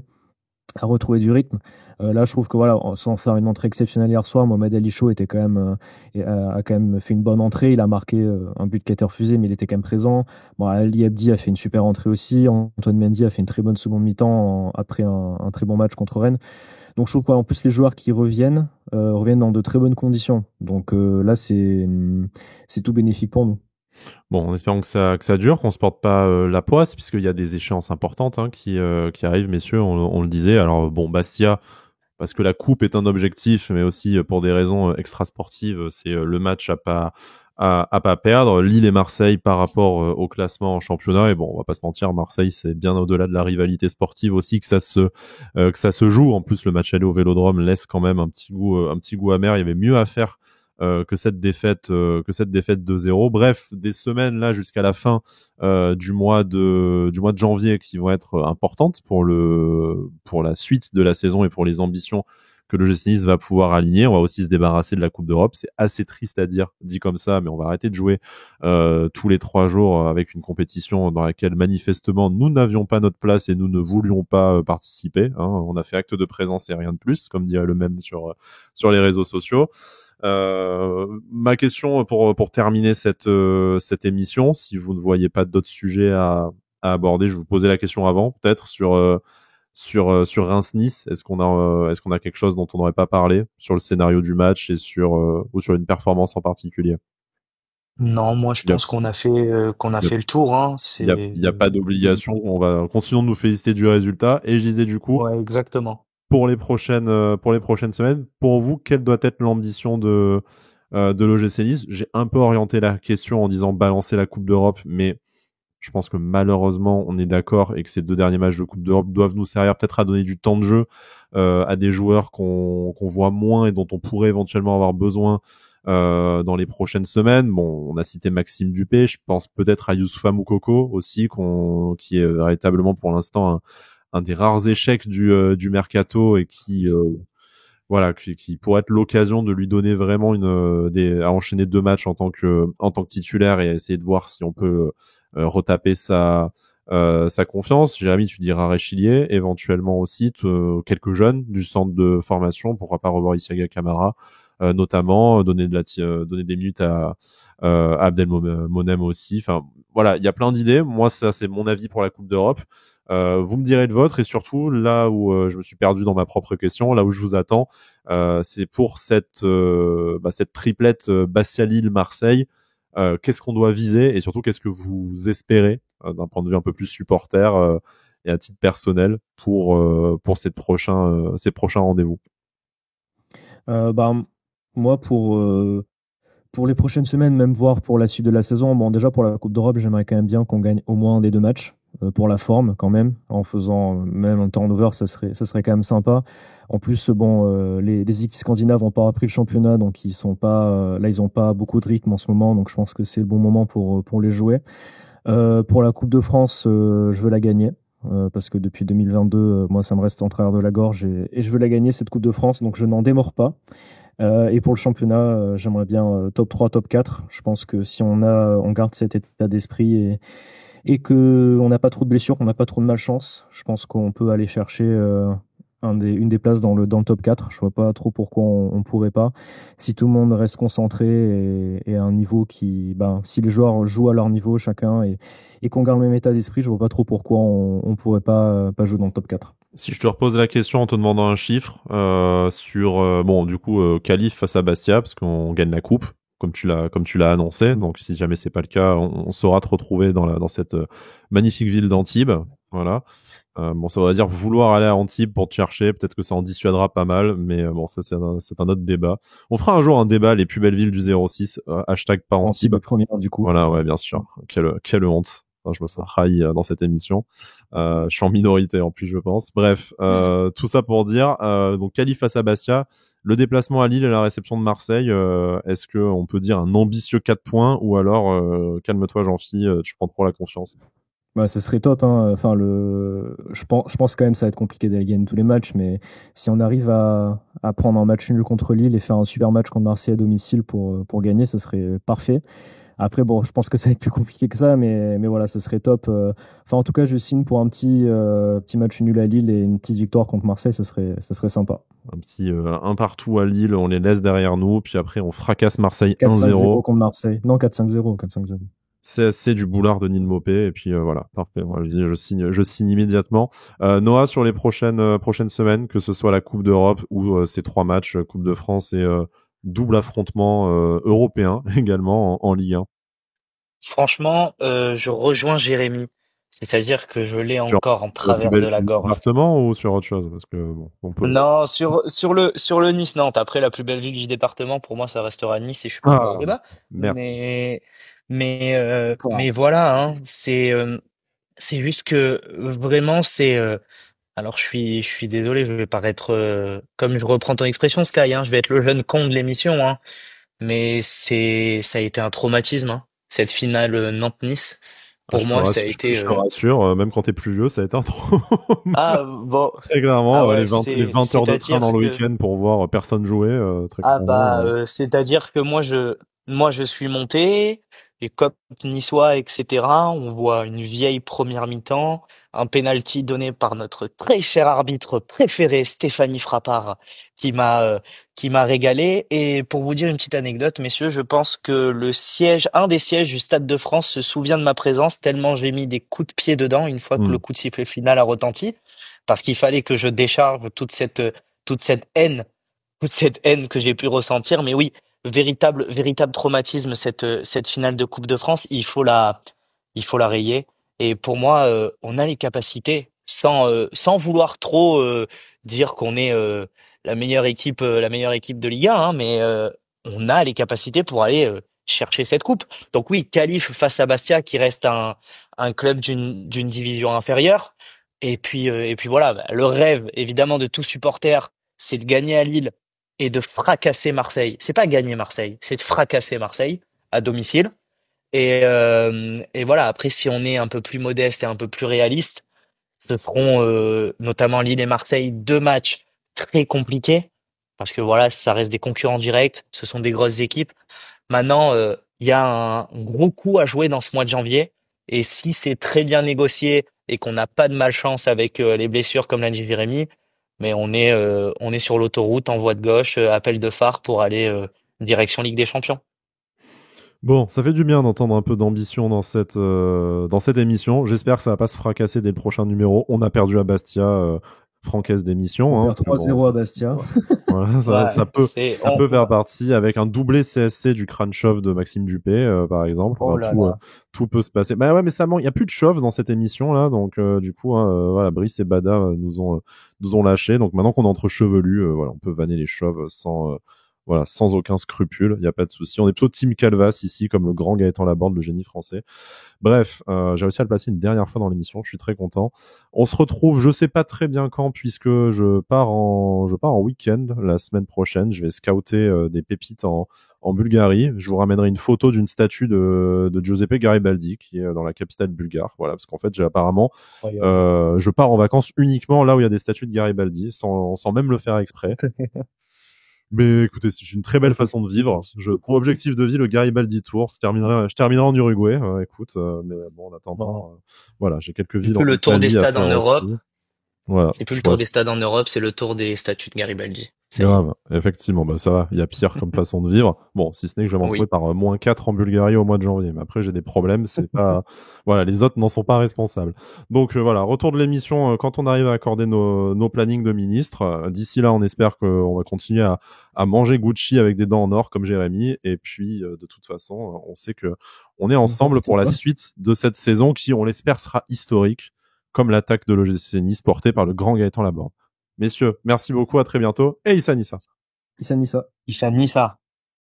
à retrouver du rythme. Là, je trouve que voilà, sans faire une entrée exceptionnelle hier soir, Mohamed Ali Chaud était quand même, a quand même fait une bonne entrée. Il a marqué un but qui a été refusé, mais il était quand même présent. Bon, Ali Abdi a fait une super entrée aussi. Antoine Mendy a fait une très bonne seconde mi-temps après un très bon match contre Rennes. Donc je trouve qu'en plus les joueurs qui reviennent dans de très bonnes conditions. Donc là, c'est tout bénéfique pour nous. Bon, en espérant que ça dure, qu'on se porte pas la poisse, puisqu'il y a des échéances importantes qui arrivent, messieurs, on le disait. Alors bon, Bastia, parce que la coupe est un objectif, mais aussi pour des raisons extrasportives, c'est le match à pas perdre. Lille et Marseille par rapport au classement en championnat. Et bon, on va pas se mentir, Marseille, c'est bien au-delà de la rivalité sportive aussi que ça se joue. En plus, le match aller au Vélodrome laisse quand même un petit goût amer. Il y avait mieux à faire que cette défaite 2-0. Bref, des semaines là jusqu'à la fin du mois de janvier qui vont être importantes pour la suite de la saison et pour les ambitions que le GC Nice va pouvoir aligner. On va aussi se débarrasser de la Coupe d'Europe. C'est assez triste à dire, dit comme ça, mais on va arrêter de jouer tous les 3 jours avec une compétition dans laquelle manifestement nous n'avions pas notre place et nous ne voulions pas participer. On a fait acte de présence et rien de plus, comme dirait le même sur les réseaux sociaux. Ma question pour terminer cette émission, si vous ne voyez pas d'autres sujets à aborder, je vais vous poser la question avant, peut-être sur Reims-Nice. Est-ce qu'on a quelque chose dont on n'aurait pas parlé sur le scénario du match et ou sur une performance en particulier? Non, moi je Il y a, pense qu'on a fait le tour, hein. il y a pas d'obligation. On va continuer de nous féliciter du résultat. Et je disais du coup, Ouais, exactement. pour les prochaines semaines, pour vous, quelle doit être l'ambition de l'OGC Nice? J'ai un peu orienté la question en disant balancer la Coupe d'Europe, mais je pense que malheureusement, on est d'accord et que ces 2 derniers matchs de Coupe d'Europe doivent nous servir peut-être à donner du temps de jeu à des joueurs qu'on voit moins et dont on pourrait éventuellement avoir besoin dans les prochaines semaines. Bon, on a cité Maxime Dupé, je pense peut-être à Youssoupha Moukoko aussi, qui est véritablement pour l'instant un des rares échecs du mercato et voilà, qui pourrait être l'occasion de lui donner vraiment à enchaîner 2 matchs en tant que titulaire et à essayer de voir si on peut retaper sa confiance. Jérémy, tu diras Réchilier, éventuellement aussi quelques jeunes du centre de formation, pourquoi pas revoir Isiaga Camara, notamment donner des minutes à Abdelmonem aussi. Enfin, voilà, il y a plein d'idées. Moi, ça, c'est mon avis pour la Coupe d'Europe. Vous me direz le vôtre et surtout là où je me suis perdu dans ma propre question, là où je vous attends, c'est pour cette triplette Bastia-Lille-Marseille. Qu'est-ce qu'on doit viser et surtout qu'est-ce que vous espérez d'un point de vue un peu plus supporter et à titre personnel pour ces prochains rendez-vous? Bah, moi, pour les prochaines semaines, même voir pour la suite de la saison, bon, déjà pour la Coupe d'Europe, j'aimerais quand même bien qu'on gagne au moins un des deux matchs. pour la forme quand même, en faisant même un turnover, ça serait quand même sympa. En plus, bon, les équipes scandinaves n'ont pas repris le championnat, donc ils sont pas, là, ils n'ont pas beaucoup de rythme en ce moment, donc je pense que c'est le bon moment pour les jouer. Pour la Coupe de France, je veux la gagner. Parce que depuis 2022, moi, ça me reste en travers de la gorge et je veux la gagner, cette Coupe de France, donc je n'en démords pas. Et pour le championnat, j'aimerais bien top 3, top 4. Je pense que si on garde cet état d'esprit et que on n'a pas trop de blessures, qu'on n'a pas trop de malchance, je pense qu'on peut aller chercher une des places dans le top 4. Je vois pas trop pourquoi on pourrait pas. Si tout le monde reste concentré et à un niveau si les joueurs jouent à leur niveau chacun et qu'on garde le même état d'esprit, je vois pas trop pourquoi on pourrait pas jouer dans le top 4. Si je te repose la question en te demandant un chiffre sur bon du coup qualif face à Bastia parce qu'on gagne la coupe comme tu l'as annoncé, donc si jamais c'est pas le cas, on saura te retrouver dans cette magnifique ville d'Antibes, voilà. Bon, ça voudrait dire vouloir aller à Antibes pour te chercher, peut-être que ça en dissuadera pas mal, mais bon, ça c'est un autre débat. On fera un jour un débat les plus belles villes du 06 hashtag par Antibes. Antibes première du coup. Voilà, ouais, bien sûr. Quelle honte. Enfin, je me sens trahi dans cette émission. Je suis en minorité en plus, je pense. Bref, tout ça pour dire, donc qualif face à Bastia, le déplacement à Lille et la réception de Marseille, est-ce que on peut dire un ambitieux 4 points ou alors calme-toi Jean-Phi, tu prends trop la confiance? Bah, ça serait top, hein. Enfin, je pense quand même que ça va être compliqué d'aller gagner tous les matchs, mais si on arrive à prendre un match nul contre Lille et faire un super match contre Marseille à domicile pour gagner, ça serait parfait. Après, bon, je pense que ça va être plus compliqué que ça, mais voilà, ça serait top. Enfin, en tout cas, je signe pour un petit match nul à Lille et une petite victoire contre Marseille, ça serait sympa. Un petit un partout à Lille, on les laisse derrière nous, puis après on fracasse Marseille 4-5-0 1-0. contre Marseille. Non, 4-5-0, 4-5-0. C'est du boulard de Nîmes Mopé et puis voilà, parfait. Voilà, je signe immédiatement. Noah, sur les prochaines semaines, que ce soit la Coupe d'Europe ou ces 3 matchs Coupe de France et double affrontement européen également en Ligue 1. Franchement, je rejoins Jérémy. C'est-à-dire que je l'ai Sur encore en la plus travers de belle la ville du gorge. département ou sur autre chose parce que bon, on peut. Non, sur le Nice-Nantes. Après, la plus belle ville du département, pour moi, ça restera Nice et je suis pas ouvert au Ah débat. merde. Mais voilà, hein, c'est juste que vraiment, alors je suis désolé, je vais paraître, comme je reprends ton expression, Sky, hein, je vais être le jeune con de l'émission, hein, mais ça a été un traumatisme, hein, cette finale Nantes-Nice. Ah, Pour moi, ça a été, je te rassure, même quand t'es plus vieux, ça a été un trop. ah bon, Très ah clairement, ouais, les 20 heures de train dans c'est-à-dire le que week-end pour voir personne jouer, très Ah bah, clairement. c'est-à-dire que moi je suis monté, les copes niçois, etc. On voit une vieille première mi-temps, un penalty donné par notre très cher arbitre préféré, Stéphanie Frappard, qui m'a euh, qui m'a régalé. Et pour vous dire une petite anecdote, messieurs, je pense que un des sièges du Stade de France se souvient de ma présence tellement j'ai mis des coups de pied dedans une fois que le Hmm. coup de sifflet final a retenti, parce qu'il fallait que je décharge toute cette haine que j'ai pu ressentir. Mais oui, véritable traumatisme cette finale de Coupe de France. Il faut la rayer. Et pour moi, on a les capacités, sans vouloir trop dire qu'on est la meilleure équipe de Ligue 1, hein, mais on a les capacités pour aller chercher cette coupe. Donc oui, qualif face à Bastia, qui reste un club d'une division inférieure. Et puis voilà, bah, le rêve évidemment de tout supporter, c'est de gagner à Lille et de fracasser Marseille. C'est pas gagner Marseille, c'est de fracasser Marseille à domicile. Et voilà, après, si on est un peu plus modeste et un peu plus réaliste, ce seront notamment Lille et Marseille 2 matchs très compliqués parce que voilà, ça reste des concurrents directs, ce sont des grosses équipes. Maintenant, il y a un gros coup à jouer dans ce mois de janvier, et si c'est très bien négocié et qu'on n'a pas de malchance avec les blessures, comme l'a dit Jérémy, mais on est sur l'autoroute en voie de gauche, appel de phare pour aller direction Ligue des Champions. Bon, ça fait du bien d'entendre un peu d'ambition dans cette émission. J'espère que ça va pas se fracasser dès le prochain numéro. On a perdu à Bastia, francaise d'émission. On Hein, perd parce que bon, 3-0 à Bastia. voilà, Ouais, c'est ça peut faire partie avec un doublé CSC du crâne chauve de Maxime Dupé, par exemple. oh Enfin, là là. tout peut se passer. Bah ouais, mais ça manque. Il y a plus de chauve dans cette émission là, donc du coup, hein, voilà, Brice et Bada nous ont lâchés. Donc maintenant qu'on est entre chevelus, voilà, on peut vanner les chauves Voilà, sans aucun scrupule, il n'y a pas de souci. On est plutôt Team Calvas ici, comme le grand Gaëtan Laborde, le génie français. Bref, j'ai réussi à le placer une dernière fois dans l'émission, je suis très content. On se retrouve, je sais pas très bien quand, puisque je pars en week-end la semaine prochaine. Je vais scouter des pépites en Bulgarie. Je vous ramènerai une photo d'une statue de Giuseppe Garibaldi, qui est dans la capitale bulgare. Voilà, parce qu'en fait, je pars en vacances uniquement là où il y a des statues de Garibaldi, sans même le faire exprès. Mais écoutez, c'est une très belle façon de vivre. Pour objectif de vie, le Garibaldi Tour. Je terminerai en Uruguay. Mais bon, en attendant, voilà, j'ai quelques villes Le tour des stades en Europe. aussi. Voilà. C'est plus le tour des stades en Europe, c'est le tour des statues de Garibaldi. Grave, effectivement, ça va, il y a pire comme façon de vivre. Bon, si ce n'est que je vais m'en trouver par -4 en Bulgarie au mois de janvier. Mais après, j'ai des problèmes, c'est pas, voilà, les autres n'en sont pas responsables. Donc, voilà, retour de l'émission quand on arrive à accorder nos plannings de ministres. D'ici là, on espère qu'on va continuer à manger Gucci avec des dents en or comme Jérémy. Et puis, de toute façon, on sait que on est ensemble pour la suite de cette saison qui, on l'espère, sera historique, comme l'attaque de l'OGC Nice portée par le grand Gaëtan Laborde. Messieurs, merci beaucoup, à très bientôt. Et Issa Nissa. Issa Nissa. Issa Nissa.